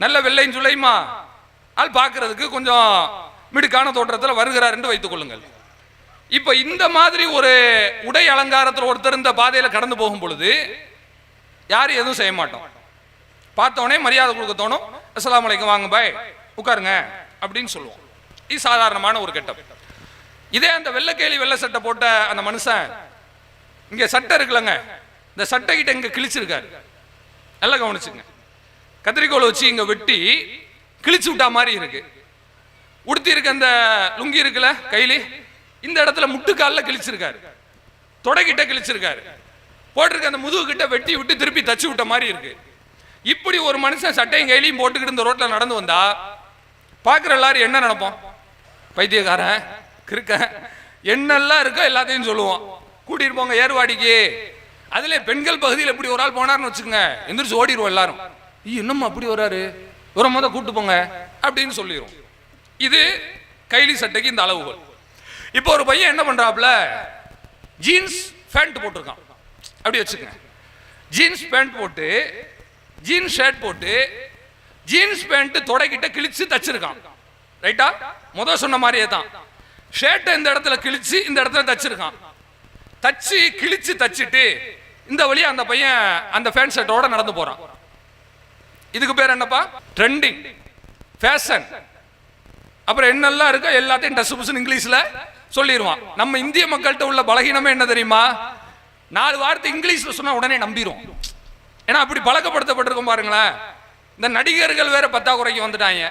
நல்ல வெள்ளைன்னு சொல்லியுமா ஆள் பார்க்கறதுக்கு கொஞ்சம் மிடுக்கான தோற்றத்தில் வருகிறார் என்று வைத்துக் கொள்ளுங்கள். இப்போ இந்த மாதிரி ஒரு உடை அலங்காரத்தில் ஒருத்தர் இந்த பாதையில் கடந்து போகும் பொழுது யாரும் எதுவும் செய்ய மாட்டோம். பார்த்தோன்னே மரியாதை கொடுக்க தோணும், அஸ்ஸலாமு அலைக்கும், வாங்க பாய் உட்காருங்க அப்படின்னு சொல்லுவோம். இது சாதாரணமான ஒரு கெட்டப். இதே அந்த வெள்ளைக்கேலி வெள்ளை சட்டை போட்ட அந்த மனுஷன் இங்க சட்டை இருக்குல்லங்க, இந்த சட்டை கிட்ட இங்க கிழிச்சிருக்காரு. நல்லா கவனிச்சுங்க, கத்திரிக்கோலை வச்சு இங்க வெட்டி கிழிச்சு விட்டா மாதிரி இருக்கு. உடுத்தி இருக்க அந்த லுங்கி இருக்குல்ல கைலி, இந்த இடத்துல முட்டுக்காலில் கிழிச்சிருக்காரு, தொடைக்கிட்ட கிழிச்சிருக்காரு, போட்டிருக்க அந்த முதுகு கிட்ட வெட்டி விட்டு திருப்பி தச்சு விட்ட மாதிரி இருக்கு. இப்படி ஒரு மனுஷன் சட்டையும் கையிலையும் போட்டுக்கிட்டு இந்த ரோட்ல நடந்து வந்தா பார்க்குற எல்லாரும் என்ன நினைப்போம்? பைத்தியக்காரன் கிறுக்க என்னெல்லாம் இருக்கோ எல்லாத்தையும் சொல்லுவோம். கூட்டிட்டு போங்க ஏர்வாடிக்கு. அதுல பெண்கள் பகுதியில் எப்படி ஒரு ஆள் போனார்னு வச்சுக்கோங்க, எந்திரிச்சு ஓடிடுவோம் எல்லாரும். இன்னும் அப்படி வராரு, ஒரு முத கூட்டு போங்க அப்படின்னு சொல்லிடுவோம். இது கைலி சட்டைக்கு இந்த அளவுகள். இப்போ ஒரு பையன் என்ன பண்றாப்ல, ஜீன்ஸ் பேண்ட் போட்டிருக்கான். அப்படி வச்சுக்கோங்க, ஜீன்ஸ் பேண்ட் போட்டு ஜீன்ஸ் ஷர்ட் போட்டு ஜீன்ஸ் பேண்ட் தொடக்கிட்ட கிழிச்சு தச்சிருக்கான். ரைட்டா? முதல் சொன்ன மாதிரியே தான். ஷர்ட்டை இந்த இடத்துல கிழிச்சு இந்த இடத்துல தச்சிருக்கான். தச்சு கிழிச்சு தச்சுட்டு இந்த வழியா அந்த பையன் அந்த பேண்ட் ஷர்ட்டோட நடந்து போறான். இதுக்கு பேர் என்னப்பா? Trending, fashion. அப்புறம் என்னெல்லாம் இருக்கோ எல்லாத்தையும் டஸ் புஸ்னு இங்கிலீஷ்ல சொல்லிடுவான். நம்ம இந்திய மக்கள்கிட்ட உள்ள பலகீனமே என்ன தெரியுமா? 4 வார்த்தை இங்கிலீஷ்ல சொன்னா உடனே நம்பிரும். ஏன்னா அப்படி பழக்கப்படுத்தப்பட்டிருக்கும் பாருங்களேன். இந்த நடிகர்கள் வேற பத்தாக்குறைக்கு வந்துட்டாங்க.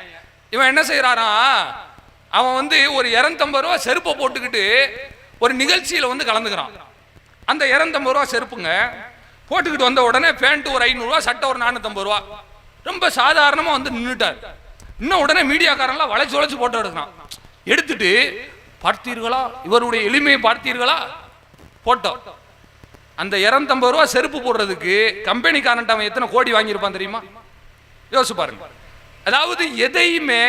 இவன் என்ன செய்யறாராம், அவன் வந்து ஒரு 250 ரூபா செருப்பை போட்டுக்கிட்டு ஒரு நிகழ்ச்சியில வந்து கலந்துக்கிறான். அந்த 250 ரூபா செருப்புங்க போட்டுக்கிட்டு வந்த உடனே பேண்ட் ஒரு 500 ரூபா, சட்டை ஒரு 450 ரூபா, ரொம்ப சாதாரணமா வந்து நின்றுட்டார். இன்னும் உடனே மீடியாக்காரன்லாம் வளைச்சு வளைச்சு போட்டோ எடுக்கிறான். எடுத்துட்டு பார்த்தீர்களா, இவருடைய எளிமையை பார்த்தீர்களா போட்டோ. அந்த 250 ரூபா செருப்பு போடுறதுக்கு கம்பெனிக்காரன்ட்ட அவன் எத்தனை கோடி வாங்கியிருப்பான் தெரியுமா? யோசிச்சு பாருங்க. அதாவது எதையுமே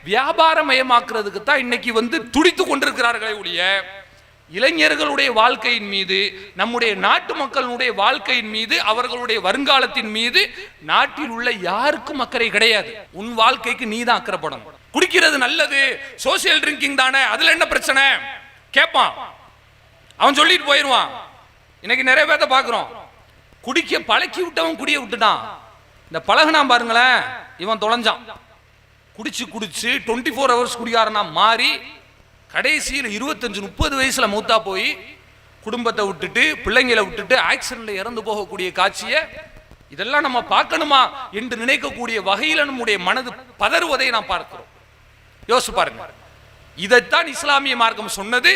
வியாபாரமயமாக்குறதுக்கு தான் இன்னைக்கு வந்து துடித்து கொண்டிருக்கிறார்களே ஒழிய இளைஞர்களுடைய வாழ்க்கையின் மீது, நம்முடைய நாட்டு மக்களுடைய வாழ்க்கையின் மீது, அவர்களுடைய வருங்காலத்தின் மீது நாட்டில் உள்ள யாருக்கும் அக்கறை கிடையாது. உன் வாழ்க்கைக்கு நீ தான் அக்கறைப்படணும். குடிக்கிறது நல்லது, சோசியல் ட்ரிங்கிங் தானே, அதுல என்ன பிரச்சனை கேட்பான். அவன் சொல்லிட்டு போயிடுவான். இன்னைக்கு நிறைய பேர்த்த பார்க்கிறோம், குடிக்க பழக்கி விட்டவன் குடிய விட்டுட்டான். இந்த பழகுனா பாருங்களேன், இவன் தொலைஞ்சான். குடிச்சு குடிச்சு 24 ஹவர்ஸ் குடிகாரனா மாறி கடைசியில் 25-30 வயசுல மூத்தா போய் குடும்பத்தை விட்டுட்டு பிள்ளைங்களை விட்டுட்டு ஆக்சிடென்ட்ல இறந்து போகக்கூடிய காட்சியை இதெல்லாம் நம்ம பார்க்கணுமா என்று நினைக்கக்கூடிய வகையில் நம்முடைய மனது பதறுவதை நாம் பார்க்கிறோம். யோசிச்சு பாருங்க. இதைத்தான் இஸ்லாமிய மார்க்கம் சொன்னது.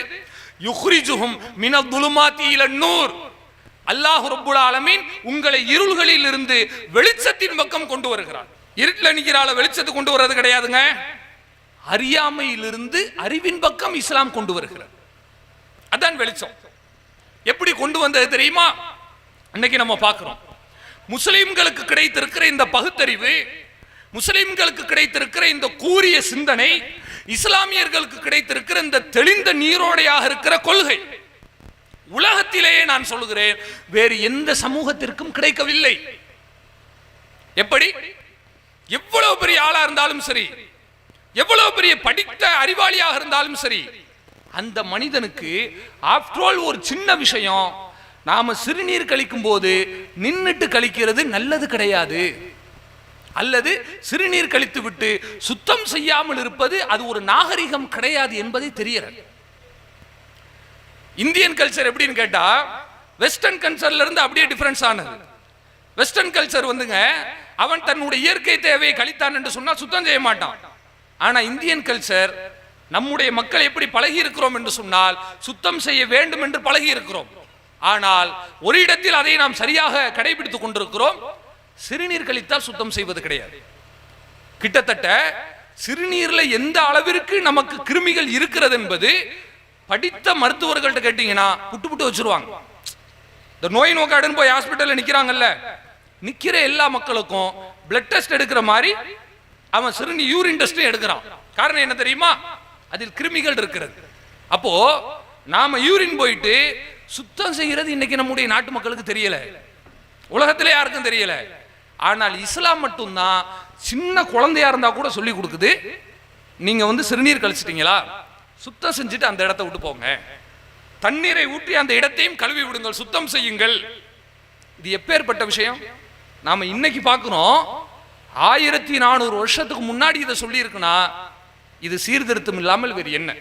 யுக்ரிஜுஹும் மினல் துலுமாத்தி இலன் நூர். அல்லாஹ் ரப்புல் ஆலமீன் உங்களை இருள்களில் இருந்து வெளிச்சத்தின் பக்கம் கொண்டு வருகிறார். இருட்டில் நிற்கிறால வெளிச்சத்தை கொண்டு வர்றது கிடையாதுங்க. அறியாமையிலிருந்து அறிவின் பக்கம் இஸ்லாம் கொண்டு வருகிறது. அதான் வெளிச்சம். எப்படி கொண்டு வந்தது தெரியுமா? இன்னைக்கு நம்ம பார்க்கிறோம். முஸ்லிம்களுக்கு கிடைத்திருக்கிற இந்த பகுத்தறிவு, முஸ்லிம்களுக்கு கிடைத்திருக்கிற இந்த கூரிய சிந்தனை, இஸ்லாமியர்களுக்கு கிடைத்திருக்கிற இந்த தெளிந்த நீரோடையாக இருக்கிற கொள்கை உலகத்திலேயே நான் சொல்லுகிறேன் வேறு எந்த சமூகத்திற்கும் கிடைக்கவில்லை. எப்படி? எவ்வளவு பெரிய ஆளா இருந்தாலும் சரி, எவ்வளவு பெரிய படித்த அறிவாளியாக இருந்தாலும் சரி, அந்த மனிதனுக்கு ஆஃப்டர் ஆல் ஒரு சின்ன விஷயம், நாம சிறுநீர் கழிக்கும் போது நின்னுட்டு கழிக்கிறது நல்லது கிடையாது, அல்லது சிறுநீர் கழித்து விட்டு சுத்தம் செய்யாமல் இருப்பது அது ஒரு நாகரிகம் கிடையாது என்பதை தெரிகிறது. இந்தியன் கல்ச்சர் எப்படின்னு கேட்டா வெஸ்டர்ன் கல்ச்சர்ல இருந்து அப்படியே டிஃபரன்ஸ் ஆனது. வெஸ்டர்ன் கல்ச்சர் வந்துங்க, அவன் தன்னுடைய இயற்கை தேவையை கழித்தான் என்று சொன்னா சுத்தம் செய்ய மாட்டான். ஆனா இந்தியன் கல்ச்சர், நம்முடைய மக்கள் எப்படி பழகி இருக்கிறோம் என்று சொன்னால் சுத்தம் செய்ய வேண்டும் என்று பழகி இருக்கிறோம். ஆனால் ஒரு இடத்தில் அதை நாம் சரியாக கடைபிடித்துக் கொண்டிருக்கிறோம். சிறுநீர் கழித்தால் சுத்தம் செய்வது கிடையாது. கிட்டத்தட்ட சிறுநீர்ல எந்த அளவிற்கு நமக்கு கிருமிகள் இருக்கிறது என்பது படித்த மருத்துவர்கள்ட்ட கேட்டீங்கன்னா புட்டு புட்டு வச்சிருவாங்க. இந்த நோய் நோக்காடுன்னு போய் ஹாஸ்பிட்டல்ல நிக்கிறாங்கல்ல, நிக்கிற எல்லா மக்களுக்கும் பிளட் டெஸ்ட் எடுக்கிற மாதிரி அவன் சிறுநீர் யூரின் டெஸ்ட் எடுக்கிறான். காரணம் என்ன தெரியுமா? அதில் கிருமிகள் இருக்கிறது. அப்போ நாம யூரின் போயிட்டு சுத்தம் செய்யறது இன்னைக்கு நம்முடைய நாட்டு மக்களுக்கு தெரியல, உலகத்திலே யாருக்கும் தெரியல. ஆனால் இஸ்லாம் மட்டும்தான் சின்ன குழந்தையா இருந்தா கூட சொல்லி கொடுக்குது, நீங்க வந்து சிறுநீர் கழிச்சிட்டீங்களா சுத்தம் செஞ்சுட்டு அந்த இடத்தை விட்டு போங்க, தண்ணீரை ஊற்றி அந்த இடத்தையும் கழுவி விடுங்கள், சுத்தம் செய்யுங்கள். இது எப்பேற்பட்ட விஷயம் நாம இன்னைக்கு பார்க்கிறோம். 1400 வருஷத்துக்கு முன்னாடி இதை சொல்லி இருக்குன்னா இது சீர்திருத்தம் இல்லாமல் வேறு என்ன?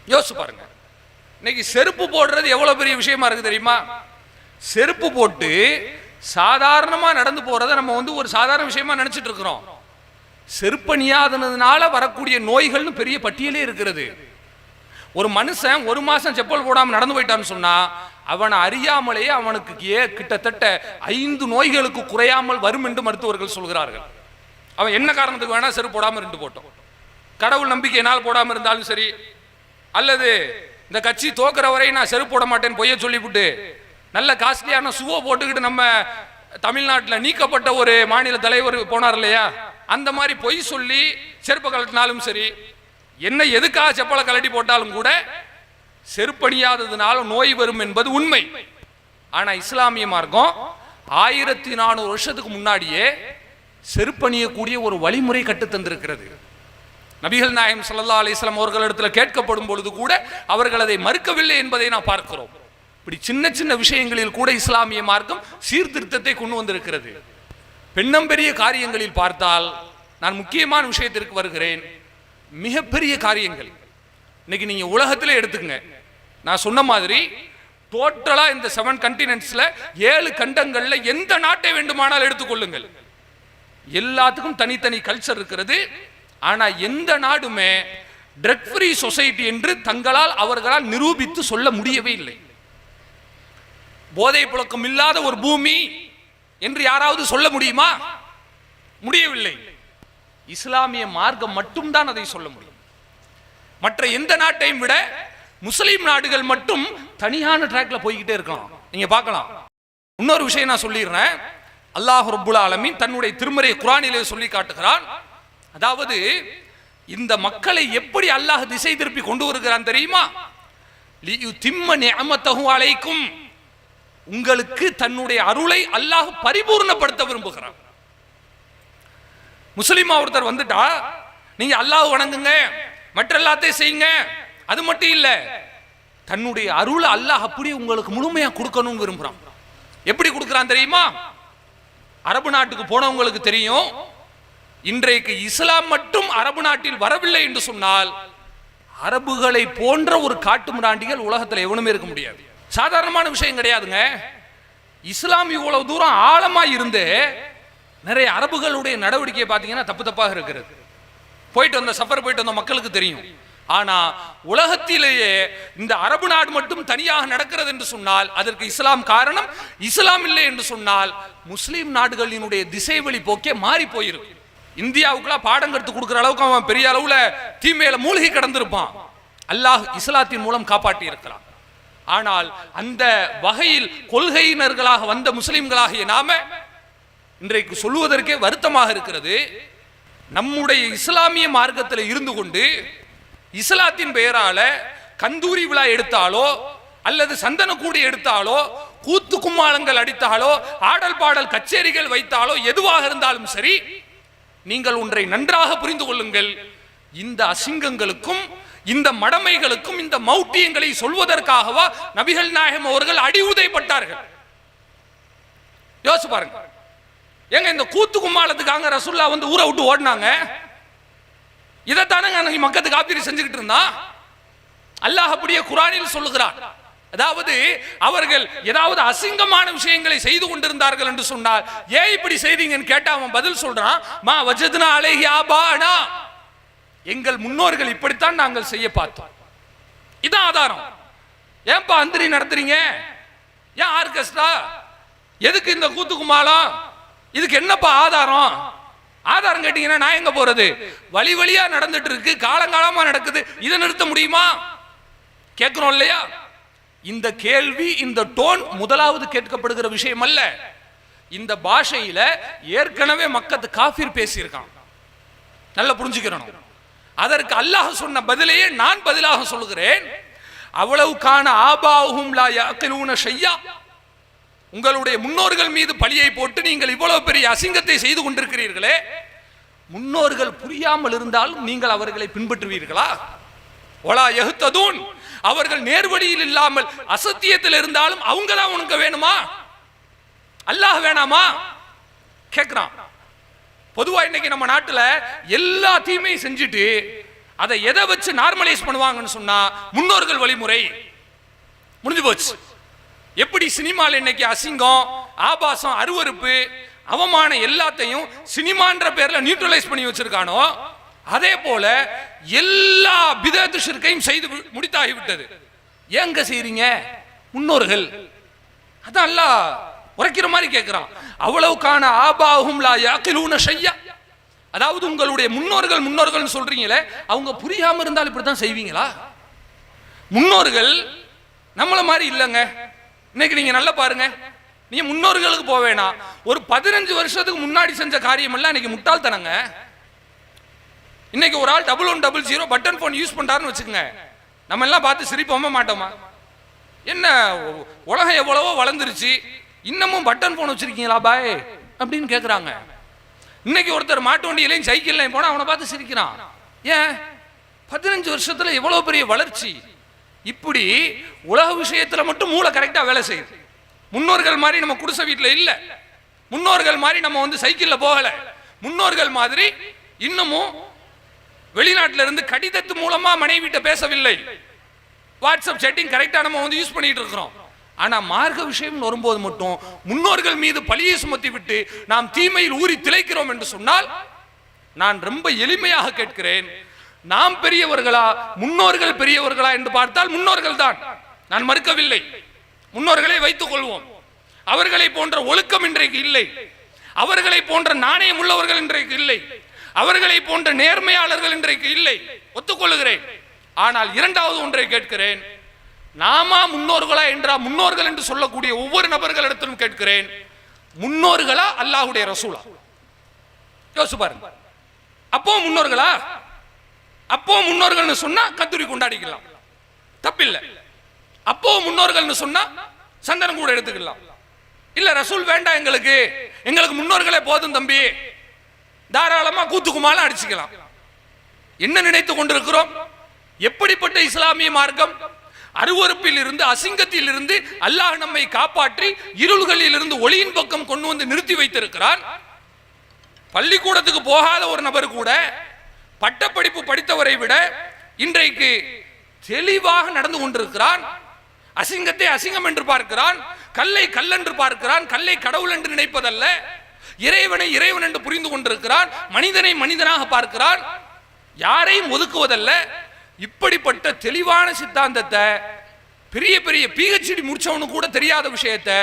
யோசிச்சு பாருங்க. இன்னைக்கு செருப்பு போடுறது எவ்வளவு பெரிய விஷயமா இருக்கு தெரியுமா? செருப்பு போட்டு சாதாரணமா நடந்து போறதை நம்ம வந்து ஒரு சாதாரண விஷயமா நினைச்சிட்டு இருக்கிறோம். செருப்பணியாதனால வரக்கூடிய நோய்கள்னு பெரிய பட்டியலே இருக்கிறது. ஒரு மனுஷன் 1 மாசம் செப்பல் போடாம நடந்து போயிட்டான்னு சொன்னா அவனை அறியாமலேயே அவனுக்கு கிட்டத்தட்ட 5 நோய்களுக்கு குறையாமல் வரும் என்று மருத்துவர்கள் சொல்கிறார்கள். அவன் என்ன காரணத்துக்கு வேணா செருப்பு போடாம 2 போட்டோம். கடவுள் நம்பிக்கை என்னால் போடாமல் இருந்தாலும் சரி, அல்லது இந்த கட்சி தோக்குற வரை நான் செருப்பு போட மாட்டேன்னு பொய்ய சொல்லிவிட்டு நல்ல காஸ்ட்லியான சுவோ போட்டுக்கிட்டு நம்ம தமிழ்நாட்டில் நீக்கப்பட்ட ஒரு மாநில தலைவர் போனார் இல்லையா, அந்த மாதிரி பொய் சொல்லி செருப்பை கழட்டினாலும் சரி, என்ன எதுக்காக செப்பலை கழட்டி போட்டாலும் கூட செருப்பணியாததுனால நோய் வரும் என்பது உண்மை. ஆனா இஸ்லாமிய மார்க்கம் 1400 வருஷத்துக்கு முன்னாடியே செருப்பணியக்கூடிய ஒரு வழிமுறை கட்டுத்தந்திருக்கிறது. நபிகள் நாயகம் ஸல்லல்லாஹு அலைஹி வஸல்லம் அவர்களிடத்தில் கேட்கப்படும் பொழுது கூட அவர்கள் அதை மறுக்கவில்லை என்பதை நாம் பார்க்கிறோம். இப்படி சின்ன சின்ன விஷயங்களில் கூட இஸ்லாமிய மார்க்கம் சீர்திருத்தத்தை கொண்டு வந்திருக்கிறது. பெண்ணம்பெரிய காரியங்களில் பார்த்தால், நான் முக்கியமான விஷயத்திற்கு வருகிறேன், மிகப்பெரிய காரியங்கள் இன்னைக்கு நீங்க உலகத்திலே எடுத்துக்கங்க. நான் சொன்ன மாதிரி டோட்டலா இந்த 7 கண்டினென்ட்ஸ்ல 7 கண்டங்கள்ல எந்த நாட்டை வேண்டுமானால் எடுத்துக்கொள்ளுங்கள், எல்லாத்துக்கும் தனித்தனி கல்ச்சர் இருக்கிறது. ஆனா எந்த நாடுமே ட்ரக் ஃப்ரீ சொசைட்டி என்று தங்களால் அவர்களால் நிரூபித்து சொல்ல முடியவே இல்லை. போதை புழக்கம் இல்லாத ஒரு பூமி என்று யாராவது சொல்ல முடியுமா? முடியவில்லை. இஸ்லாமிய மார்க்கம் மட்டும்தான் அதை சொல்ல முடியும். மற்ற எந்த நாட்டையும் விட முஸ்லிம் நாடுகள் மட்டும் தனியான ட்ராக்ல போய்கிட்டே இருக்கலாம். நீங்க பார்க்கலாம். இன்னொரு விஷயம் நான் சொல்லிடுறேன். அல்லாஹ் ரப்புல் ஆலமீன் தன்னுடைய திருமறை குர்ஆனிலே சொல்லி காட்டுகிறான். அதாவது இந்த மக்களை எப்படி அல்லாஹ் திசை திருப்பி கொண்டு வருகிறான் தெரியுமா? லியுதிம்ம நிஅமத்தஹு அலைக்கும், உங்களுக்கு தன்னுடைய அருளை அல்லாஹ் பரிபூர்ணப்படுத்த விரும்புகிறான். முஸ்லிமா ஒருத்தர் வந்துட்டா நீங்க அல்லாஹ் வணங்குங்க, மற்ற எல்லாத்தையும் செய்யுங்க, அது மட்டும் இல்ல, தன்னுடைய அருளை அல்லாஹ் அப்படியே உங்களுக்கு முழுமையா கொடுக்கணும் விரும்புறான். எப்படி கொடுக்கிறான் தெரியுமா? அரபு நாட்டுக்கு போனவங்களுக்கு தெரியும், இன்றைக்கு இஸ்லாம் மட்டும் அரபு நாட்டில் வரவில்லை என்று சொன்னால் அரபுகளை போன்ற ஒரு காட்டு மிராண்டிகள் உலகத்தில் எவனுமே இருக்க முடியாது. சாதாரணமான விஷயம் கிடையாதுங்க. இஸ்லாம் இவ்வளவு தூரம் ஆழமா இருந்து நிறைய அரபுகளுடைய நடவடிக்கை பார்த்தீங்கன்னா தப்பு தப்பாக இருக்கிறது. போயிட்டு வந்த சஃபர் போயிட்டு வந்த மக்களுக்கு தெரியும். ஆனா உலகத்திலேயே இந்த அரபு நாடு மட்டும் தனியாக நடக்கிறது என்று சொன்னால் அதற்கு இஸ்லாம் காரணம். இஸ்லாம் இல்லை என்று சொன்னால் முஸ்லிம் நாடுகளினுடைய திசை வழி போக்கே மாறி போயிருக்கு. இந்தியாவுக்குலாம் பாடம் கருத்து கொடுக்கிற அளவுக்கு அவன் பெரிய அளவுல தீமையில மூழ்கி கடந்திருப்பான். அல்லாஹ் இஸ்லாத்தின் மூலம் காப்பாற்றி இருக்கிறான். ஆனால் அந்த வகையில் கொள்கையினர்களாக வந்த முஸ்லிம்களாகிய நாம இன்றைக்கு சொல்லுவதற்கே வருத்தமாக இருக்கிறது. நம்முடைய இஸ்லாமிய மார்க்கத்தில் இருந்து கொண்டு இஸ்லாத்தின் பெயரால கந்தூரி விழா எடுத்தாலோ அல்லது சந்தனக்கூடி எடுத்தாலோ கூத்து கும்மாளங்கள் அடித்தாலோ ஆடல் பாடல் கச்சேரிகள் வைத்தாலோ எதுவாக இருந்தாலும் சரி, நீங்கள் ஒன்றை நன்றாக புரிந்து கொள்ளுங்கள். இந்த அசிங்கங்களுக்கும் இந்த மடமைகளுக்கும் இந்த மௌட்டியங்களை சொல்வதற்காகவா நபிகள் நாயகம் அவர்கள் அடி உதைப்பட்டார்கள்? யோசிச்சு பாருங்க. ஏங்க இந்த கூத்து கும்மாளத்துக்காக ரசூல்லா வந்து ஊரை விட்டு ஓடினாங்க. இதைத்தானங்க மக்கத்து காப்பீடு செஞ்சுக்கிட்டு இருந்தா. அல்லாஹ் அப்படியே குர்ஆனில் சொல்லுகிறான். அதாவது அவர்கள் ஏதாவது அசிங்கமான விஷயங்களை செய்து கொண்டிருந்தார்கள் என்று சொன்னால், ஏன் இப்படி செய்தீங்கன்னு கேட்டா அவன் பதில் சொல்றான், மா வஜத்னா அலைஹி ஆபானா, எங்கள் முன்னோர்கள் இப்படித்தான் நாங்கள் செய்ய பார்த்தோம். இதான் ஆதாரம். ஏன்பா அந்திரி நடத்துறீங்க? ஏன் ஆர்கெஸ்ட்ரா? எதுக்கு இந்த கூத்துக்குமாலம்? இதுக்கு என்னப்பா ஆதாரம்? ஆதாரம் கேட்டீங்கன்னா நான் எங்க போறது? வழி வழியா நடந்துட்டு இருக்கு, காலங்காலமா நடக்குது, இதை நிறுத்த முடியுமா? கேட்கிறோம் இல்லையா? இந்த கேள்வி, இந்த டோன் முதலாவது கேட்கப்படுகிற விஷயம் அல்ல. இந்த பாஷையில ஏற்கனவே மக்கத்து காஃபிர் பேசியிருக்கான். நல்லா புரிஞ்சுக்கிறோம். அதற்கு அல்லாஹ் சொன்ன பதிலையே நான் பதிலாக சொல்லுகிறேன். அவ்வளவுக்கான ஆபாஹும் லா யஅகிலூன ஷையா, உங்களுடைய முன்னோர்கள் மீது பழியை போட்டு நீங்கள் இவ்வளவு பெரிய அசிங்கத்தை செய்து கொண்டிருக்கிறீர்களே, முன்னோர்கள் புரியாமல் இருந்தாலும் நீங்கள் அவர்களை பின்பற்றுவீர்களா? வலா யஹ்ததூன், அவர்கள் நேர்வழியில் இல்லாமல் அசத்தியத்தில் இருந்தாலும் அவங்க தான் உனக்கு வேணுமா? அல்லாஹ் வேணாமா? கேட்கிறான். பொதுவா இன்னைக்கு நம்ம நாட்டுல எல்லா தீமையும் செஞ்சுட்டு அதை எதை வச்சு நார்மலைஸ் பண்ணுவாங்கன்னு சொன்னா முன்னோர்கள் வழிமுறை முடிஞ்சு போச்சு. எப்படி சினிமால இன்னைக்கு அசிங்கம், ஆபாசம், அருவருப்பு, அவமானம் எல்லாத்தையும் சினிமான்ற பேர்ல நியூட்ரலைஸ் பண்ணி வச்சிருக்கானோ, அதே போல எல்லா பிதஅத் ஷிர்கையும் செய்து முடித்தாகிவிட்டது. ஏங்க செய்றீங்க? முன்னோர்கள். அதான் அல்லாஹ் உரைக்கிற மாதிரி கேட்கிறான். அவ்வளவுக்கான ஆபாஹும் லா யஅகிலூன ஷையா, அதாவது உங்களுடைய முன்னோர்கள் சொல்றீங்களே, அவங்க புரியாம இருந்தால் இப்படித்தான் செய்வீங்களா? முன்னோர்கள் நம்மள மாதிரி இல்லைங்க. இன்னைக்கு நீங்க நல்லா பாருங்க, நீங்க முன்னோர்களுக்கு போவேனா, ஒரு 15 வருஷத்துக்கு முன்னாடி செஞ்ச காரியம் எல்லாம் இன்னைக்கு முட்டாள்தனங்க. இன்னைக்கு ஒரு ஆள் 1100 பட்டன் போன் யூஸ் பண்றாருன்னு வச்சுக்கோங்க, நம்ம எல்லாம் பார்த்து சிரிப்போமா மாட்டோமா? என்ன உலகம் எவ்வளவோ வளர்ந்துருச்சு, இன்னமும் பட்டன் போன் வச்சிருக்கீங்களா பாய் அப்படின்னு கேட்குறாங்க. இன்னைக்கு ஒருத்தர் மாட்டு வண்டியிலையும் சைக்கிள்லையும் போனால் அவனை பார்த்து சிரிக்கிறான். ஏன்? 15 வருஷத்துல எவ்வளவு பெரிய வளர்ச்சி. இப்படி உலக விஷயத்துல மட்டும் மூளை கரெக்டா வேலை செய்யுது. முன்னோர்கள் மாதிரி நம்ம குடிசை வீட்டில் இல்லை, முன்னோர்கள் மாதிரி நம்ம வந்து சைக்கிள்ல போகல, முன்னோர்கள் மாதிரி இன்னமும் வெளிநாட்டில இருந்து கடிதத்து மூலமா மனைவிட்ட பேசவில்லை, வாட்ஸ்அப் சேட்டிங் கரெக்டா நம்ம வந்து யூஸ் பண்ணிட்டு இருக்கிறோம். ஆனா மார்க்க விஷயம் வரும்போது மட்டும் முன்னோர்கள் மீது பழியை சுமத்தி விட்டு நாம் தீமையில் ஊறி திளைக்கிறோம் என்று சொன்னால், நான் ரொம்ப எளிமையாக கேட்கிறேன், நாம் பெரியவர்களா முன்னோர்கள் பெரியவர்களா என்று பார்த்தால் முன்னோர்கள் தான், நான் மறுக்கவில்லை. முன்னோர்களை வைத்துக் கொள்வோம். அவர்களை போன்ற ஒழுக்கம் இன்றைக்கு இல்லை, அவர்களை போன்ற நாணயம் உள்ளவர்கள் இன்றைக்கு இல்லை, அவர்களை போன்ற நேர்மையாளர்கள் இன்றைக்கு இல்லை, ஒத்துக்கொள்கிறேன். ஆனால் இரண்டாவது ஒன்றை கேட்கிறேன், நாமா முன்னோர்களா என்றா முன்னோர்கள் என்று சொல்லக்கூடிய ஒவ்வொரு நபர்களிடத்திலும் கேட்கிறேன், முன்னோர்களா அல்லாஹ்வுடைய ரசூலா? யோசிச்சு பாருங்க. அப்போ முன்னோர்களா? அப்போ முன்னோர்கள்னு சொன்னா கத்தூரி கொண்டாடிக்கலாம், தப்பில்லை. அப்போ முன்னோர்கள்னு சொன்னா சந்தனம் கூட எடுத்துக்கலாம். இல்ல ரசூல் வேண்டாம், எங்களுக்கு முன்னோர்களே போதும் தம்பி, தாராளமா கூத்துக்குமால அடிச்சுக்கலாம். என்ன நினைத்துக் கொண்டிருக்கிறோம்? எப்படிப்பட்ட இஸ்லாமிய மார்க்கம்? அருவருப்பில் இருந்து அசிங்கத்தில் இருந்து அல்லாஹ் நம்மை காப்பாற்றி இருள்களில் இருந்து ஒளியின் பக்கம் கொண்டு வந்து நிறுத்தி வைத்திருக்கிறான். பள்ளிக்கூடத்துக்கு போகாத ஒரு நபர் கூட பட்டப்படிப்பு படித்தவரை விட இன்றைக்கு தெளிவாக நடந்து கொண்டிருக்கிறான். அசிங்கத்தை அசிங்கம் என்று பார்க்கிறான், கல்லை கல்லென்று பார்க்கிறான், கல்லை கடவுள் என்று நினைப்பதல்ல, இறைவனை இறைவன் என்று புரிந்து கொண்டிருக்கிறான், மனிதனை மனிதனாக பார்க்கிறான், யாரையும் ஒதுக்குவதல்ல. இப்படிப்பட்ட தெளிவான சித்தாந்தத்தை பெரிய பெரிய PhD முடிச்சவனு கூட தெரியாத விஷயத்தை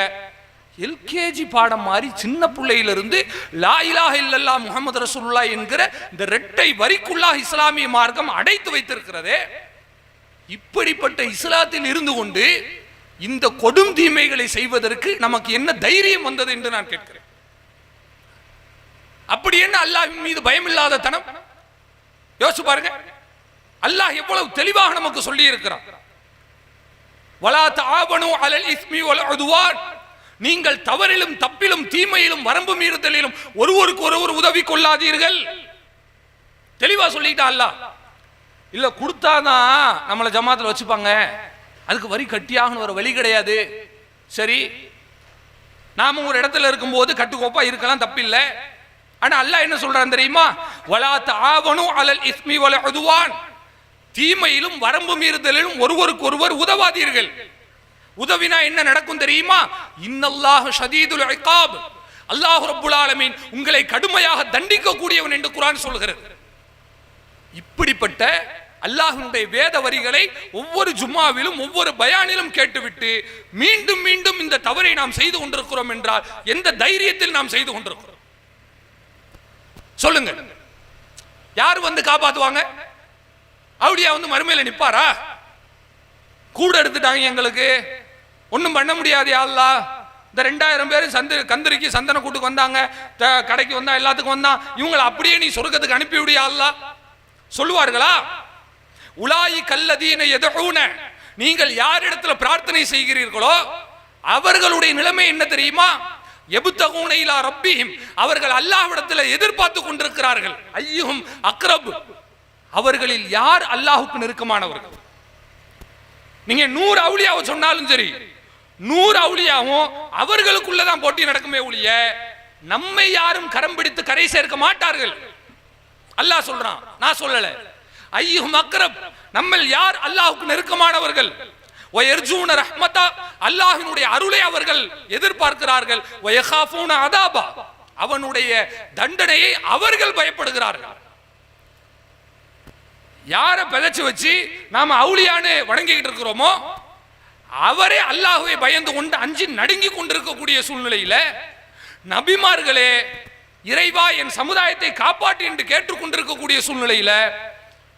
LKG பாடம் மாதிரி சின்ன பிள்ளையிலிருந்து லா இலாஹ இல்லல்லாஹ் முஹம்மது ரசூலுல்லாஹ் என்கிற இந்த இரட்டை வரிக்குள்ளாக இஸ்லாமிய மார்க்கம் அடைத்து வைத்திருக்கிறதே. இப்படிப்பட்ட இஸ்லாத்தில் இருந்து கொண்டு இந்த கொடும் தீமைகளை செய்வதற்கு நமக்கு என்ன தைரியம் வந்தது என்று நான் கேட்கிறேன். அப்படி என்ன அல்லாஹ்வின் மீது பயமில்லாத தனம்? யோசிச்சு பாருங்க. அல்லாஹ் எவ்வளவு தெளிவாக நமக்கு சொல்லி இருக்கிறான். வலா தஆவனு அலல் இஸ்மி வல் உத்வான், நீங்கள் தவறிலும் தப்பிலும் தீமையிலும் வரம்பு மீறுதலிலும் ஒருவருக்கு ஒருவர் உதவி கொள்ளாதீர்கள். தெளிவா சொல்லிட்டா அல்லாஹ். இல்ல கொடுத்தாதான் நம்மளை ஜமாத்துல வச்சுப்பாங்க, அதுக்கு வரி கட்டியாகணும், ஒரு வழி கிடையாது. சரி, நாம ஒரு இடத்துல இருக்கும்போது கட்டுக்கோப்பா இருக்கலாம், தப்பில்லை. ஆனா அல்லாஹ் என்ன சொல்றான் தெரியுமா? வலா தஆவனு அலல் இஸ்மி வல் உத்வான், தீமையிலும் வரம்பு மீறுதலிலும் ஒருவருக்கு ஒருவர் உதவாதீர்கள். உதவினா என்ன நடக்கும் தெரியுமா? இன்னல்லாஹ் ஷதீதுல் இகாப், அல்லாஹ் ரப்புல் ஆலமீன் உங்களை கடுமையாக தண்டிக்க கூடியவன் என்று குர்ஆன் சொல்கிறது. இப்படிப்பட்ட அல்லாஹ்வுடைய வேத வரிகளை ஒவ்வொரு ஜும்மாவிலும் ஒவ்வொரு பயானிலும் கேட்டுவிட்டு மீண்டும் மீண்டும் இந்த தவறை நாம் செய்து கொண்டிருக்கிறோம் என்றால் எந்த தைரியத்தில் நாம் செய்து கொண்டிருக்கிறோம்? சொல்லுங்க. யார் வந்து காப்பாத்துவாங்க? அவுலியா வந்து மறுமையில நிப்பாரா? கூட எடுத்துட்டாங்க, எங்களுக்கு ஒன்றும் பண்ண முடியாது யா அல்லாஹ். இந்த 2000 பேர் கந்தரிக்கு சந்தன கூட்டுக்கு வந்தாங்க, கடைக்கு வந்தா, எல்லாத்துக்கும் வந்தா, இவங்களை அப்படியே நீ சொர்க்கத்துக்கு அனுப்பி விடியா அல்லாஹ் சொல்லுவார்களா? உலாயி கல்லதீன யதுஊன, நீங்கள் யாரிடத்துல பிரார்த்தனை செய்கிறீர்களோ அவர்களுடைய நிலைமை என்ன தெரியுமா? யப்தகூன இலா ரப்பிஹிம், அவர்கள் அல்லாஹ்விடத்தில் எதிர்பார்த்து கொண்டிருக்கிறார்கள். ஐயுஹும் அக்ரப், அவர்களில் யார் அல்லாஹ்வுக்கு நெருக்கமானவர்கள். நீங்க 100 அவுலியாவை சொன்னாலும் சரி, 100 அவுலியாவும் அவர்களுக்குள்ளதான் போட்டி நடக்குமே ஒழிய நம்மை யாரும் கரம் பிடித்து கரை சேர்க்க மாட்டார்கள். அல்லாஹ் சொல்றான், நான் சொல்லல. ஐயுஹும் அக்ரப், நம்மில் யார் அல்லாஹ்வுக்கு நெருக்கமானவர்கள். வயர்ஜூன ரஹ்மதா, அல்லாஹ்வினுடைய அருளை அவர்கள் எதிர்பார்க்கிறார்கள். வயகாஃபூன அதாபா, அவனுடைய தண்டனையை அவர்கள் பயப்படுகிறார்கள். யாரை பிழைச்சு வச்சு நாம அவுலியான்னு வணங்கிக்கிட்டு இருக்கிறோமோ அவரே அல்லாஹ்வை பயந்து கொண்டு அஞ்சி நடுங்கி கொண்டிருக்கக்கூடிய சூழ்நிலையில நபிமார்களே இறைவா என் சமுதாயத்தை காப்பாற்று என்று கேட்டுக்கொண்டிருக்கக்கூடிய சூழ்நிலையில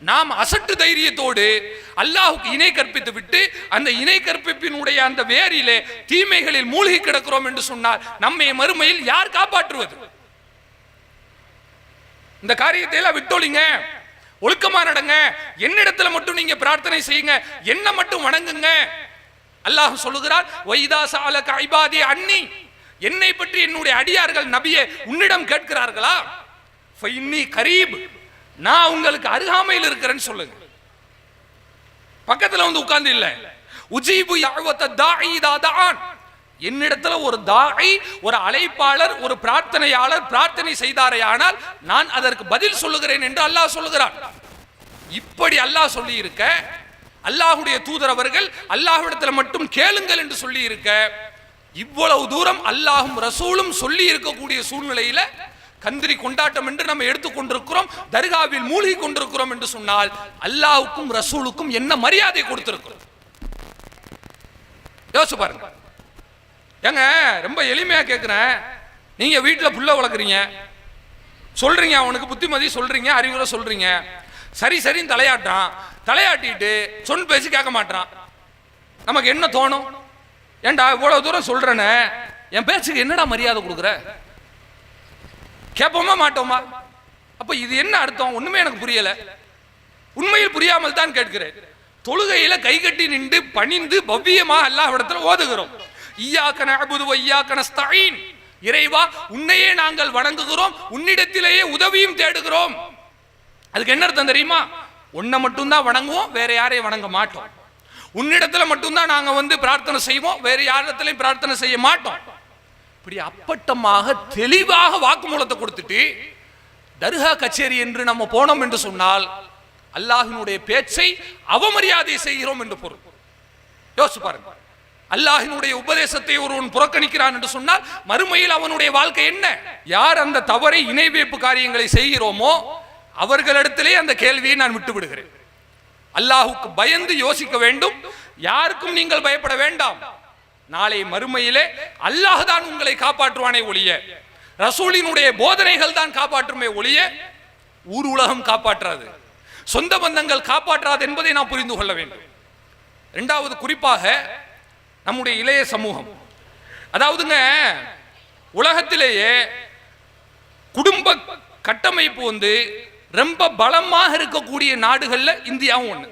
நாம் அசட்டு தைரியத்தோடு அல்லாஹ்வுக்கு இணை கற்பித்து விட்டு அந்த இணை கற்பிப்பினுடைய அந்த வேரிலே தீமைகளில் மூழ்கி கிடக்கிறோம் என்று சொன்னால் நம்மை மறுமையில் யார் காப்பாற்றுவது? இந்த காரியத்தை எல்லாம் விட்டொழிங்க, ஒழுக்கமா நடங்க, என்னிடத்துல மட்டும் நீங்க பிரார்த்தனை செய்யுங்க, என்ன மட்டும் வணங்குங்க. அல்லாஹ் சொல்லுகிறார், வைதா சஅலக இபாதி அன்னி, என்னை பற்றி என்னுடைய அடியார்கள் நபியே உன்னிடம் கேட்கிறார்களா, ஃபஇன்னி கரீப், நான் உங்களுக்கு அருகாமையில் இருக்கிறேன்னு சொல்லுங்க. பக்கத்துல வந்து உட்கார்ந்து இல்ல. உஜீபு யஅவத தாஇ இதா தஆன், என்னிடத்துல ஒரு தாஇ, ஒரு அழைப்பாளர், ஒரு பிரார்த்தனையாளர் பிரார்த்தனை செய்தாரேயானால் நான் அதற்கு பதில் சொல்லுகிறேன் என்று அல்லாஹ் சொல்லுகிறான். இப்படி அல்லாஹ் சொல்லி இருக்க, அல்லாஹ்வுடைய தூதர் அவர்கள் அல்லாஹ்விடத்தில் மட்டும் கேளுங்கள் என்று சொல்லி இருக்க, இவ்வளவு தூரம் அல்லாஹும் ரசூலும் சொல்லி இருக்கக்கூடிய சூழ்நிலையில கந்திரி கொண்டாட்டம் என்று நம்ம எடுத்துக்கொண்டிருக்கிறோம், தர்காவில் மூழ்கி கொண்டிருக்கிறோம் என்று சொன்னால் அல்லாஹ்வுக்கும் ரசூலுக்கும் என்ன மரியாதை கொடுத்திருக்கிறோம்? யோசிச்சு பாருங்க. ஏங்க ரொம்ப எளிமையா கேட்கிறேன், நீங்க வீட்டுல புள்ள வளர்க்குறீங்க, சொல்றீங்க, அவனுக்கு புத்திமதி சொல்றீங்க, அறிவுரை சொல்றீங்க, சரி சரின்னு தலையாட்டான், தலையாட்டிட்டு சொன்ன பேசி கேட்க மாட்டான். நமக்கு என்ன தோணும்? ஏன்டா இவ்வளவு தூரம் சொல்றேன்னு என் பேச்சுக்கு என்னடா மரியாதை கொடுக்குற? கேட்போமா மாட்டோமா? அப்ப இது என்ன அர்த்தம்? ஒண்ணுமே எனக்கு புரியல. உண்மையில் புரியாமல் தான் கேட்கிறேன். தொழுகையில கைகட்டி நின்று பணிந்து பவ்யமா அல்லாஹ்விடத்தில் ஓதுகிறோம், இய்யாக நஅபுது வ இய்யாக நஸ்தஈன், இறைவா உன்னையே நாங்கள் வணங்குகிறோம், உன்னிடத்திலேயே உதவியும் தேடுகிறோம். அதுக்கு என்ன அர்த்தம் தெரியுமா? உன்னை மட்டும்தான் வணங்குவோம், வேற யாரையும் வணங்க மாட்டோம். உன்னிடத்துல மட்டும்தான் நாங்க வந்து பிரார்த்தனை செய்வோம், வேற யாரிடத்திலையும் பிரார்த்தனை செய்ய மாட்டோம். இப்படி அப்பட்டமாக தெளிவாக வாக்குமூலத்தை கொடுத்துட்டு தர்கா கச்சேரி என்று நம்ம போனோம் என்று சொன்னால் அல்லாஹ்வினுடைய பேச்சை அவமரியாதை செய்கிறோம் என்று பொருள். யோசிச்சு பாருங்க. அல்லாஹ்வினுடைய உபதேசத்தை ஒருவன் புறக்கணிக்கிறான் என்று சொன்னால் மறுமையில் அவனுடைய வாழ்க்கை என்ன? யார் அந்த தவறை இணை வைப்பு காரியங்களை செய்கிறோமோ அவர்களிடத்திலே அந்த கேள்வியை நான் விட்டு விடுகிறேன். அல்லாஹ்வுக்கு பயந்து யோசிக்க வேண்டும். யாருக்கும் நீங்கள் பயப்பட வேண்டாம். நாளை மறுமையிலே அல்லாஹ் தான் உங்களை காப்பாற்றுவானே ஒழிய, ரசூலினுடைய போதனைகள் தான் காப்பாற்றுமே ஒழிய ஊர் உலகம் காப்பாற்றாது, சொந்த பந்தங்கள் காப்பாற்றாது என்பதை நாம் புரிந்து கொள்ள வேண்டும். இரண்டாவது, குறிப்பாக நம்முடைய இளைய சமூகம், அதாவதுங்க உலகத்திலேயே குடும்ப கட்டமைப்பு வந்து ரொம்ப பலமாக இருக்கக்கூடிய நாடுகள்ல இந்தியாவும் ஒண்ணு.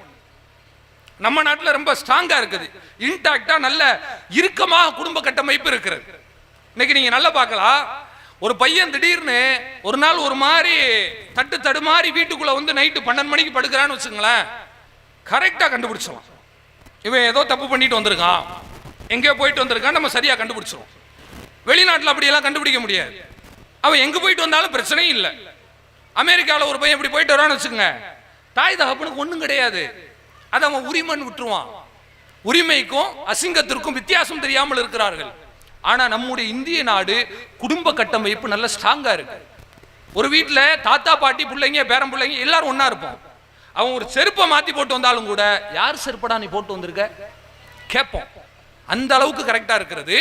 நம்ம நாட்டில் ரொம்ப ஸ்ட்ராங்கா இருக்குது, இன்டாக்டா நல்ல இறுக்கமாக குடும்ப கட்டமைப்பு இருக்கிறது. இன்னைக்கு நீங்க நல்லா பார்க்கலாம், ஒரு பையன் திடீர்னு ஒரு நாள் ஒரு மாதிரி தடுமாறி வீட்டுக்குள்ள வந்து நைட்டு 12 மணிக்கு படுக்கிறான்னு வச்சுங்களேன், கரெக்டா கண்டுபிடிச்சோம் இவன் ஏதோ தப்பு பண்ணிட்டு வந்திருக்கான், எங்கேயோ போயிட்டு வந்திருக்கான், நம்ம சரியா கண்டுபிடிச்சிரும். வெளிநாட்டில் அப்படியெல்லாம் கண்டுபிடிக்க முடியாது. அவன் எங்க போயிட்டு வந்தாலும் பிரச்சனையும் இல்லை. அமெரிக்காவில் ஒரு பையன் இப்படி போயிட்டு வரான்னு வச்சுக்கோங்க, தாய் தகப்பனுக்கு ஒன்றும் கிடையாது, அதை அவன் உரிமைன்னு விட்டுருவான். உரிமைக்கும் அசிங்கத்திற்கும் வித்தியாசம் தெரியாமல் இருக்கிறார்கள். ஆனா நம்முடைய இந்திய நாடு குடும்ப கட்டமைப்பு நல்ல ஸ்ட்ராங்கா இருக்கு. ஒரு வீட்டில் தாத்தா பாட்டி பிள்ளைங்க பேரம் பிள்ளைங்க எல்லாரும் ஒன்னா இருப்போம். அவன் ஒரு செருப்பை மாத்தி போட்டு வந்தாலும் கூட யார் செருப்படா நீ போட்டு வந்திருக்க கேட்போம். அந்த அளவுக்கு கரெக்டா இருக்கிறது.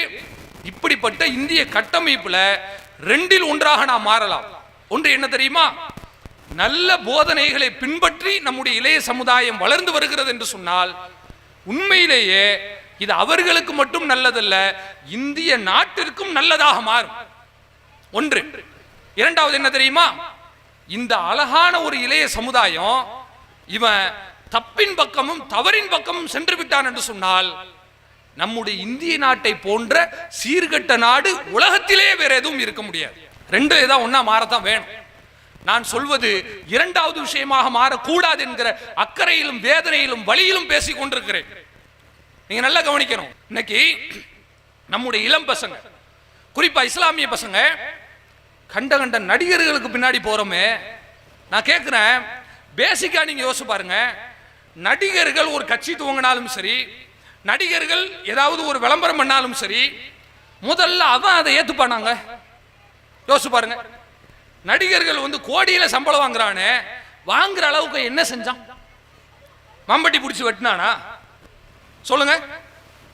இப்படிப்பட்ட இந்திய கட்டமைப்புல ரெண்டில் ஒன்றாக நாம் மாறலாம். ஒன்று என்ன தெரியுமா? நல்ல போதனைகளை பின்பற்றி நம்முடைய இளைய சமுதாயம் வளர்ந்து வருகிறது என்று சொன்னால் உண்மையிலேயே இது அவர்களுக்கு மட்டும் நல்லதல்ல, இந்திய நாட்டிற்கும் நல்லதாக மாறும். ஒன்று. இரண்டாவது என்ன தெரியுமா? இந்த அழகான ஒரு இளைய சமுதாயம் இவன் தப்பின் பக்கமும் தவறின் பக்கமும் சென்று விட்டான் என்று சொன்னால் நம்முடைய இந்திய நாட்டை போன்ற சீர்கட்ட நாடு உலகத்திலே வேற எதுவும் இருக்க முடியாது. ரெண்டு ஏதாவது ஒன்னா மாறத்தான் வேணும். நான் சொல்வது இரண்டாவது விஷயமாக மாறக்கூடாது என்கிற அக்கறையிலும் வேதனையிலும் வழியிலும் பேசிக் கொண்டிருக்கிறேன். நீங்க நல்லா கவனிக்கணும். இன்னைக்கு நம்முடைய இளம் பசங்க, குறிப்பா இஸ்லாமிய பசங்க, கண்ட கண்ட நடிகர்களுக்கு பின்னாடி போறோமே. நான் கேட்கிறேன், பேசிக்கா நீங்க யோசிச்சு பாருங்க. நடிகர்கள் ஒரு கட்சி துவங்கினாலும் சரி, நடிகர்கள் ஏதாவது ஒரு விளம்பரம் பண்ணாலும் சரி, முதல்ல அவன் அதை ஏத்துப்பானாங்க? யோசிச்சு பாருங்க. நடிகர்கள் வந்து கோடியில சம்பளம் வாங்குறானே, வாங்குற அளவுக்கு என்ன செஞ்சான்? மம்பட்டி பிடிச்சி வெட்டினானா? சொல்லுங்க.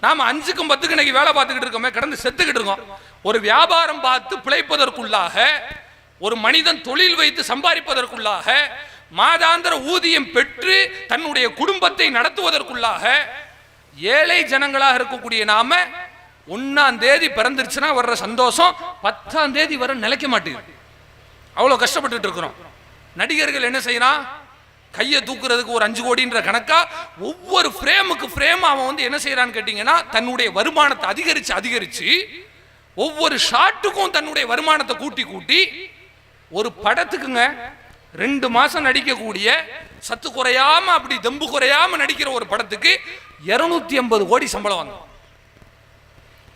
நாம 5க்கும் 10க்கும் இன்னைக்கு வேலை பார்த்துக்கிட்டு இருக்கோமே, கடந்து செத்துக்கிட்டு இருக்கோம். ஒரு வியாபாரம் பார்த்து பிழைப்பதற்குள்ளாக ஒரு மனிதன் தொழில் வைத்து சம்பாதிப்பதற்குள்ளாக, மாதாந்திர ஊதியம் பெற்று தன்னுடைய குடும்பத்தை நடத்துவதற்குள்ளாக ஏழை ஜனங்களாக இருக்கக்கூடிய நாம 1ஆம் தேதி பிறந்துருச்சுன்னா வர்ற சந்தோஷம் 10ஆம் தேதி வர நிலைக்க மாட்டேங்குது. அவ்வளோ கஷ்டப்பட்டு இருக்கிறோம். நடிகர்கள் என்ன செய்யறான்? கையை தூக்குறதுக்கு ஒரு 5 கோடின்ற கணக்கா ஒவ்வொரு ஃப்ரேமுக்கு ஃப்ரேம் அவன் வந்து என்ன செய்யறான்னு கேட்டீங்கன்னா, தன்னுடைய வருமானத்தை அதிகரிச்சு ஒவ்வொரு ஷாட்டுக்கும் தன்னுடைய வருமானத்தை கூட்டி ஒரு படத்துக்குங்க 2 மாசம் நடிக்கக்கூடிய, சத்து குறையாம அப்படி தெம்பு குறையாம நடிக்கிற ஒரு படத்துக்கு 250 கோடி சம்பளம் வாங்க.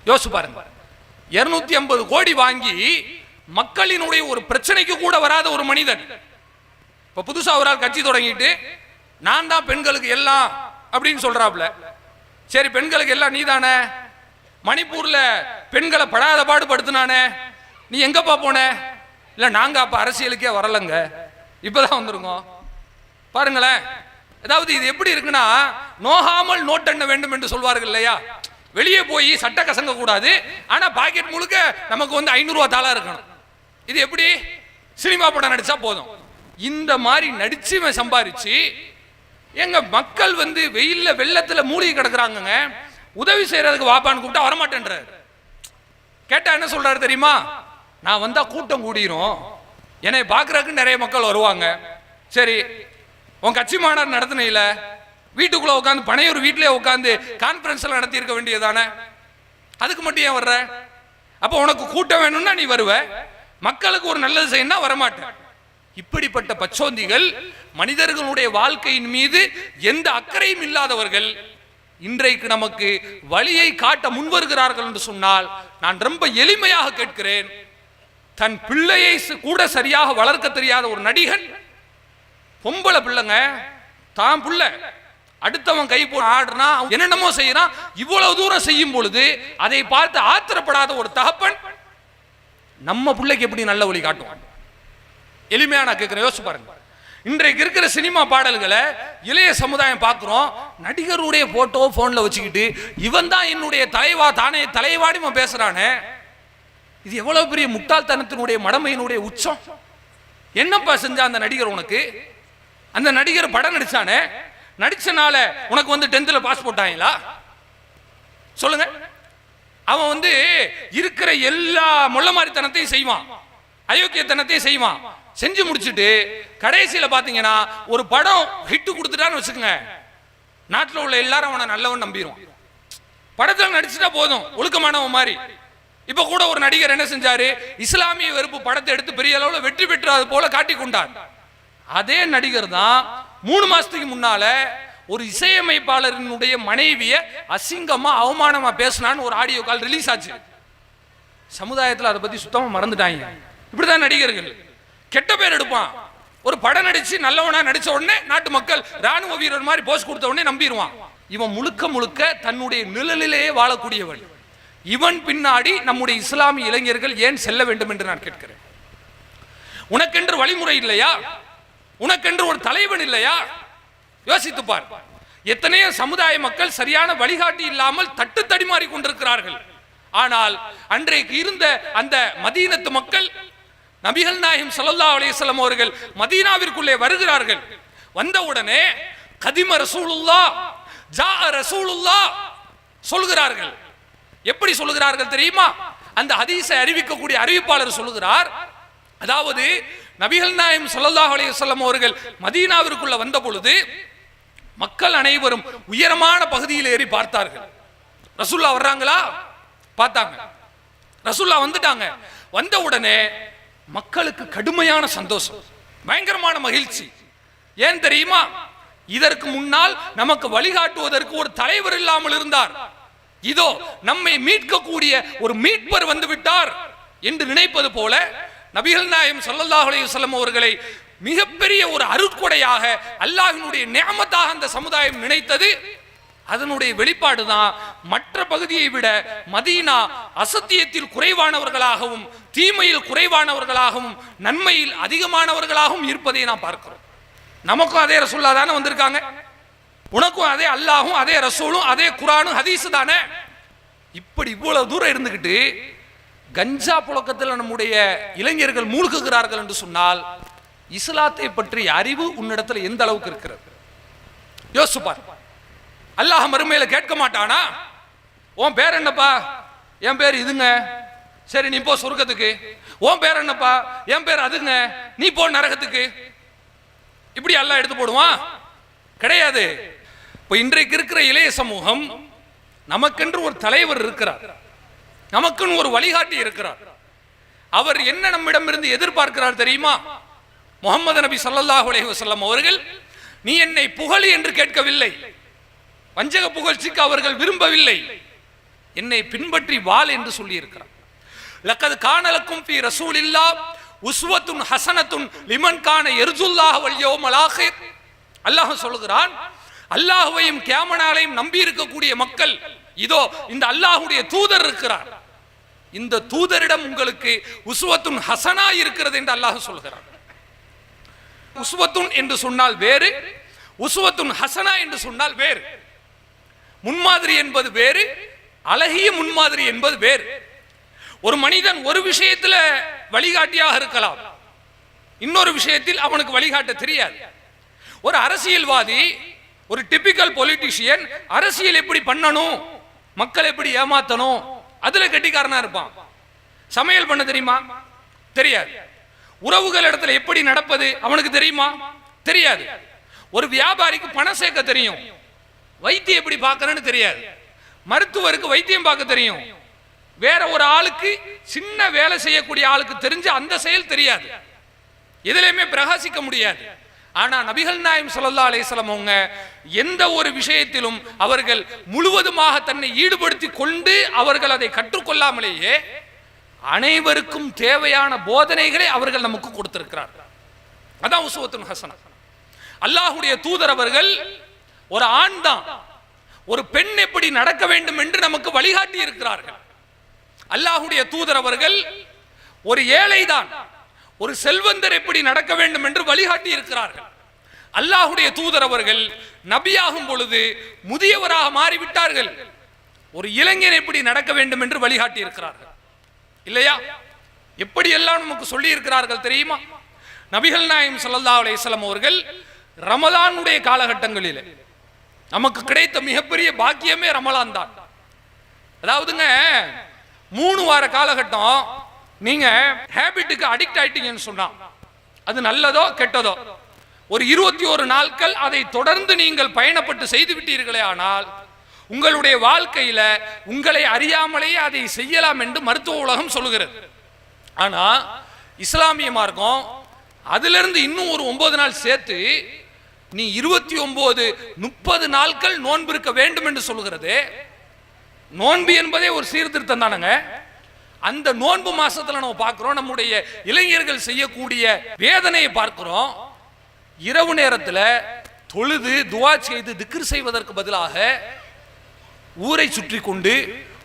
யோசிச்சு பாருங்க. 250 கோடி வாங்கி மக்களினுடைய ஒரு பிரச்சனைக்கு கூட வராத ஒரு மனிதன் இப்ப புதுசா ஒரு ஆள் கட்சி தொடங்கிட்டு நான் தான் பெண்களுக்கு எல்லாம் அப்படின்னு சொல்றாப்ல. சரி, பெண்களுக்கு எல்லாம் நீ தானே, மணிப்பூர்ல பெண்களை படாத பாடு படுத்தினானே, நீ எங்கப்பா போன? இல்ல நாங்க அப்ப அரசியலுக்கே வரலங்க, இப்பதான் வந்துருங்க. பாருங்களேன். அதாவது இது எப்படி இருக்குன்னா, நோகாமல் நோட்டெண்ண வேண்டும் என்று சொல்வார்கள் இல்லையா? வெளியே போய் சட்டை கசங்க கூடாது, ஆனா பாக்கெட் முழுக்க நமக்கு வந்து 500 ரூபாய் தாளா இருக்கணும். இது எப்படி? சினிமா படம் நடிச்சா போதும். இந்த மாதிரி நடிச்சு சம்பாரிச்சு எங்க மக்கள் வந்து வெயில்ல வெள்ளத்துல மூழ்கி கிடக்குறாங்க. உதவி செய்யறதுக்கு வாப்பான்னு கூப்பிட்டா வரமாட்டேன்றாரு. கேட்டா என்ன சொல்றாரு தெரியுமா? நான் வந்தா கூட்டம் கூடிரும், என்னை பாக்குறதுக்கு நிறைய மக்கள் வருவாங்க. சரி, உன் கட்சி மாநாடு நடத்தின வீட்டுக்குள்ள உட்காந்து பனையூர் வீட்டிலே உட்காந்து கான்பரன்ஸ் எல்லாம் நடத்தி இருக்க வேண்டியதானே, அதுக்கு மட்டும் ஏன் வர்ற? அப்ப உனக்கு கூட்டம் வேணும்னா நீ வருவ, மக்களுக்கு ஒரு நல்லது செய்யணும் வரமாட்டேன். இப்படிப்பட்ட பச்சோந்திகள், மனிதர்களுடைய வாழ்க்கையின் மீது எந்த அக்கறையும் இல்லாதவர்கள் இன்றைக்கு நமக்கு வழியை காட்ட முன்வருகிறார்கள் என்று சொன்னால், நான் ரொம்ப எளிமையாக கேட்கிறேன், தன் பிள்ளையை கூட சரியாக வளர்க்க தெரியாத ஒரு நடிகன், பொம்பளை பிள்ளைங்க, தான் பிள்ளை அடுத்தவன் கை போட்டு ஆடுனா என்னென்னமோ செய்யறான். இவ்வளவு தூரம் செய்யும் பொழுது அதை பார்த்து ஆத்திரப்படாத ஒரு தகப்பன் நம்ம பிள்ளைக்கு எப்படி நல்ல வழி காட்டுவான்? எளிமையா நான் கேட்கிறேன், யோசிச்சு பாருங்க. இன்றைக்கு இருக்கிற சினிமா பாடல்களை இளைய சமுதாயம் பார்க்கிறோம். நடிகருடைய போட்டோ போன்ல வச்சுக்கிட்டு இவன் தான் என்னுடைய தலைவா தானே தலைவாடி பேசுறானே. இது எவ்வளவு பெரிய முட்டாள்தனத்தினுடைய மடமையினுடைய உச்சம். என்னப்பா செஞ்சா அந்த நடிகர் உனக்கு? அந்த நடிகர் படம் நடிச்சானே, நடிச்சனால உனக்கு வந்து 10th பாஸ் போட்டாங்களா? சொல்லுங்க. அவன் வந்து இருக்கிற எல்லா முள்ள மாதிரித்தனத்தையும் செய்வான், அயோக்கியத்தனத்தையும் செய்வான். செஞ்சு முடிச்சுட்டு கடைசியில பாத்தீங்கன்னா ஒரு படம் ஹிட் கொடுத்துட்டான்னு வச்சுக்கோங்க, நாட்டில் உள்ள எல்லாரும் அவனை நல்லவன் நம்பிடுவான். படத்தில் நடிச்சுட்டா போதும், ஒழுக்கமானவன் மாதிரி. இப்ப கூட ஒரு நடிகர் என்ன செஞ்சாரு? இஸ்லாமிய வெறுப்பு படத்தை எடுத்து பெரிய அளவில் வெற்றி பெற்றது போல காட்டிக் கொண்டார். அதே நடிகர் தான் 3 மாசத்துக்கு முன்னால ஒரு இசையமைப்பாளரினுடைய மனைவிய அசிங்கமா அவமானமா பேசினான்னு ஒரு ஆடியோ கால் ரிலீஸ் ஆச்சு. சமுதாயத்தில் அதை பத்தி சுத்தமா மறந்துட்டாங்க. இப்படிதான் நடிகர்கள் கெட்ட பேர் எடுப்பான். ஒரு படம் நடிச்சு நல்லவனா நடிச்ச உடனே நாட்டு மக்கள் ராணுவ வீரர் மாதிரி போஸ் கொடுத்த உடனே நம்பிடுவான். இவன் முழுக்க முழுக்க தன்னுடைய நிழலிலேயே வாழக்கூடியவன். இவன் பின்னாடி நம்முடைய இஸ்லாமிய இளைஞர்கள் ஏன் செல்ல வேண்டும் என்று நான் கேட்கிறேன். உனக்கென்று வழிமுறை இல்லையா? உனக்கென்று ஒரு தலைவன் இல்லையா? யோசித்து பார். எத்தனையோ சமுதாய மக்கள் சரியான வழிகாட்டி இல்லாமல் தட்டு தடிமாறி கொண்டிருக்கிறார்கள். ஆனால் அன்றைக்கு இருந்த அந்த மதீனத்து மக்கள், நபிகள் நாயகம் ஸல்லல்லாஹு அலைஹி வஸல்லம் அவர்கள் மதீனாவிற்குள்ளே வருகிறார்கள். வந்தவுடனே கதிம ரசூலுல்லாஹ் ஜா ரசூலுல்லாஹ் சொல்கிறார்கள். எப்படி சொல்கிறார்கள் தெரியுமா? அந்த ஹதீஸை அறிவிக்கக்கூடிய அறிவிப்பாளர் சொல்லுகிறார், அதாவது நபிகள் நாயகம் ஸல்லல்லாஹு அலைஹி வஸல்லம் அவர்கள் மதீனாவிற்குள்ள வந்த பொழுது மக்கள் அனைவரும் உயரமான பகுதியில் ஏறி பார்த்தார்கள். ரசூலுல்லாஹ் வர்றாங்களா? பார்த்தாங்க. ரசூலுல்லாஹ் வந்துட்டாங்க. வந்த உடனே மக்களுக்கு கடுமையான சந்தோஷம், பயங்கரமான மகிழ்ச்சி. ஏன் தெரியுமா? இதற்கு முன்னால் நமக்கு வழிகாட்டுவதற்கு ஒரு தலைவர் இல்லாமல் இருந்தார். இதோ நம்மை மீட்கக்கூடிய ஒரு மீட்பர் வந்து விட்டார் என்று நினைப்பது போல நபிகள் நாயகம் ஸல்லல்லாஹு அலைஹி வஸல்லம் அவர்களை மிகப்பெரிய ஒரு அருட்கொடையாக அல்லாஹ்வினுடைய நிஅமத்தாக அந்த சமுதாயம் நினைத்தது. அதனுடைய வெளிப்பாடு தான் மற்ற பகுதியை விட மதீனா அசத்தியத்தில் குறைவானவர்களாகவும் தீமையில் குறைவானவர்களாகவும் நன்மையில் அதிகமானவர்களாகவும் இருப்பதை நாம் பார்க்கிறோம். நமக்கும் அதே ரசூலுல்லாஹ் தானே வந்திருக்காங்க, உனக்கும் அதே அல்லாஹும் அதே ரசூலும் அதே குர்ஆனும் ஹதீஸ் தானே. இப்படி இவ்வளவு தூரம் இருந்துகிட்டு கஞ்சா புழக்கத்தில் நம்முடைய இளைஞர்கள் மூழ்குகிறார்கள் என்று சொன்னால் இஸ்லாத்தை பற்றிய அறிவு உன்னிடத்தில் எந்த அளவுக்கு இருக்கிறது யோசிப்பார். அல்லாஹ் மறுமையில கேட்க மாட்டானா, உன் பேர் என்னப்பா? என் பேர் இதுங்க. சரி நீ போ சொர்க்கத்துக்கு. உன் பேர் என்னப்பா? என் பேர் அதுங்க. நீ போ நரகத்துக்கு. இப்படி அல்லாஹ் எடுத்து போடுவான்? கிடையாது. இப்போ இன்றைக்கு இருக்கிற இளைய சமூகம், நமக்கென்று ஒரு தலைவர் இருக்கிறார், நமக்குன்னு ஒரு வழிகாட்டி இருக்கிறார். அவர் என்ன நம்மிடமிருந்து எதிர்பார்க்கிறார் தெரியுமா? முஹம்மது நபி ஸல்லல்லாஹு அலைஹி வஸல்லம் அவர்கள் நீ என்னை புகழ் என்று கேட்கவில்லை, வஞ்சக புகழ்ச்சிக்கு அவர்கள் விரும்பவில்லை, என்னை பின்பற்றி வாழ் என்று சொல்லி இருக்கிறார். லக்கத் கான லக்கும் ஃபீ ரசூலில்லாஹ் உஸ்வத்துன் ஹஸனத்துன் லிமன் கான யர்ஜுல்லாஹ வல் யௌமல் ஆகிர். அல்லாஹ் சொல்கிறான், அல்லாஹ்வையும் கியாம நாளையும் நம்பி இருக்கக்கூடிய மக்கள், இதோ இந்த அல்லாஹ்வுடைய தூதர் இருக்கிறார், இந்த தூதரிடம் உங்களுக்கு உஸ்வத்துன் ஹஸனா இருக்கிறது என்று அல்லாஹ் சொல்கிறார். உஸ்வத்துன் என்று சொன்னால் வேறு, உஸ்வத்துன் ஹஸனா என்று சொன்னால் வேறு. முன்மாதிரி என்பது வேறு, அழகிய முன்மாதிரி என்பது வேறு. ஒரு மனிதன் ஒரு விஷயத்தில் வழிகாட்டியாக இருக்கலாம், இன்னொரு விஷயத்தில் அவனுக்கு வழிகாட்ட தெரியாது. ஒரு அரசியல்வாதி, ஒரு டிபிக்கல் பொலிட்டிஷியன் அரசியல் எப்படி பண்ணணும், மக்கள் எப்படி ஏமாத்தணும், அதுல கெட்டிக்காரனா இருப்பான். சமையல் பண்ண தெரியுமா? தெரியாது. உறவுகள் இடத்துல எப்படி நடப்பது அவனுக்கு தெரியுமா? தெரியாது. ஒரு வியாபாரிக்கு பணம் சேர்க்க தெரியும், வைத்தியம் எப்படி பார்க்கறன்னு தெரியாது. மருத்துவருக்கு வைத்தியம் பார்க்க தெரியும், வேற ஒரு ஆளுக்கு சின்ன வேலை செய்யக்கூடிய ஆளுக்கு தெரிஞ்ச அந்த செயல் தெரியாது. எதிலையுமே பிரகாசிக்க முடியாது. ஆனா நபிகள் நாயகம் ஸல்லல்லாஹு அலைஹி வஸல்லம் அவங்க எந்த ஒரு விஷயத்திலும் அவர்கள் முழுவதுமாக தன்னை ஈடுபடுத்தி கொண்டு அவர்கள் அதை கற்றுக்கொள்ளாமலேயே அனைவருக்கும் தேவையான போதனைகளை அவர்கள் நமக்கு கொடுத்திருக்கிறார்கள். அதான் உஸ்வத்துன் ஹஸனா. அல்லாஹ்வுடைய தூதர் அவர்கள் ஒரு ஆண் தான், ஒரு பெண் எப்படி நடக்க வேண்டும் என்று நமக்கு வழிகாட்டி இருக்கிறார்கள். அல்லாஹ்வுடைய தூதர் அவர்கள் ஒரு ஏழை தான், ஒரு செல்வந்தர் எப்படி நடக்க வேண்டும் என்று வழிகாட்டி இருக்கிறார்கள். அல்லாஹ்வுடைய தூதர் அவர்கள் நபியாகும் பொழுது முதியவராக மாறிவிட்டார்கள், ஒரு இளைஞன் எப்படி நடக்க வேண்டும் என்று வழிகாட்டி இருக்கிறார்கள். இல்லையா? எப்படி எல்லாம் நமக்கு சொல்லி இருக்கிறார்கள் தெரியுமா? நபிகள் நாயகம் ஸல்லல்லாஹு அலைஹி வஸல்லம் அவர்கள் ரமலானுடைய காலகட்டங்களில் நமக்கு கிடைத்த மிகப்பெரிய பாக்கியமே ரமலான் தான். அதாவதுங்க 3 வார காலகட்டம் நீங்க ஹேபிட்டுக்கு அடிக்ட் ஆயிட்டீங்கன்னு சொன்னா, அது நல்லதோ கெட்டதோ, ஒரு 21 நாட்கள் அதை தொடர்ந்து நீங்கள் பயணப்பட்டு செய்து விட்டீர்களே ஆனால் உங்களுடைய வாழ்க்கையில உங்களை அறியாமலேயே அதை செய்யலாம் என்று மருத்துவ உலகம் சொல்லுகிறது. ஆனா இஸ்லாமிய மார்க்கம் அதிலிருந்து இன்னும் ஒரு 9 நாள் சேர்த்து நீ 29 30 நாட்கள் நோன்பு இருக்க வேண்டும் என்று சொல்லுகிறது. நோன்பு என்பதே ஒரு சீர்திருத்தம் தானங்க. அந்த நோன்பு மாசத்துல நம்ம பார்க்கிறோம், நம்முடைய இளைஞர்கள் செய்யக்கூடிய வேதனையை பார்க்கிறோம். இரவு நேரத்தில் தொழுது துவா செய்து திக்ர் செய்வதற்கு பதிலாக ஊரை சுற்றி கொண்டு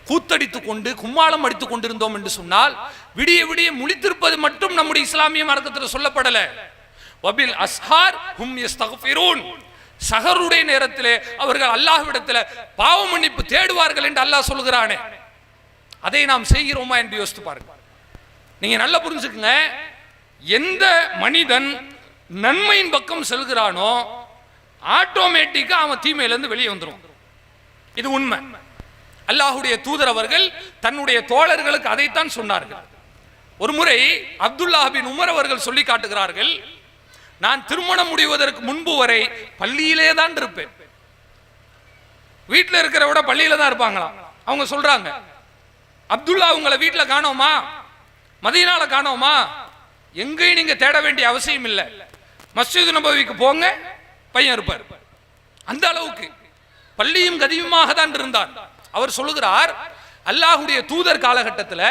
கூத்தடித்துக் கொண்டு கும்மாளம் அடித்துக் கொண்டிருந்தோம் என்று சொன்னால் விடிய விடிய முழித்திருப்பது மட்டும் நம்முடைய இஸ்லாமிய மார்க்கத்தில் சொல்லப்படல. வபில் அஸ்ஹார் ஹும் யஸ்தக்ஃபிரூன், சஹருடைய நேரத்திலே அவர்கள் அல்லாஹ்விடத்தில் பாவ மன்னிப்பு தேடுவார்கள் என்று அல்லாஹ் சொல்கிறானே, அதை நாம் செய்கிறோமா என்று யோசித்து பாருங்க. நீங்க நல்லா புரிஞ்சுக்குங்க, எந்த மனிதன் நன்மையின் பக்கம் செல்கிறானோ ஆட்டோமேட்டிக்கா அவன் தீமையிலிருந்து வெளியே வந்துடும். இது உண்மை. அல்லாஹ்வுடைய தூதர் அவர்கள் தன்னுடைய தோழர்களுக்கு அதைத்தான் சொன்னார்கள். ஒரு முறை அப்துல்லாஹ் பின் உமர் அவர்கள் சொல்லி காட்டுகிறார்கள், நான் திருமணம் முடிவதற்கு முன்பு வரை பள்ளியிலே தான் இருப்பேன். வீட்டில் இருக்கிற விட பள்ளியில தான் இருப்பாங்களாம். அவங்க சொல்றாங்க, அப்துல்லா உங்களை வீட்டில் காணோமா, மதீனால காணோமா, எங்கேயும் நீங்க தேட வேண்டிய அவசியம் இல்லை, மஸ்ஜித் நபவிக்கு போங்க, பையன் இருப்பார். அந்த அளவுக்கு பள்ளியும் கதியுமாக தான் இருந்தார். அவர் சொல்லுகிறார், அல்லாஹ்வுடைய தூதர் காலகட்டத்தில்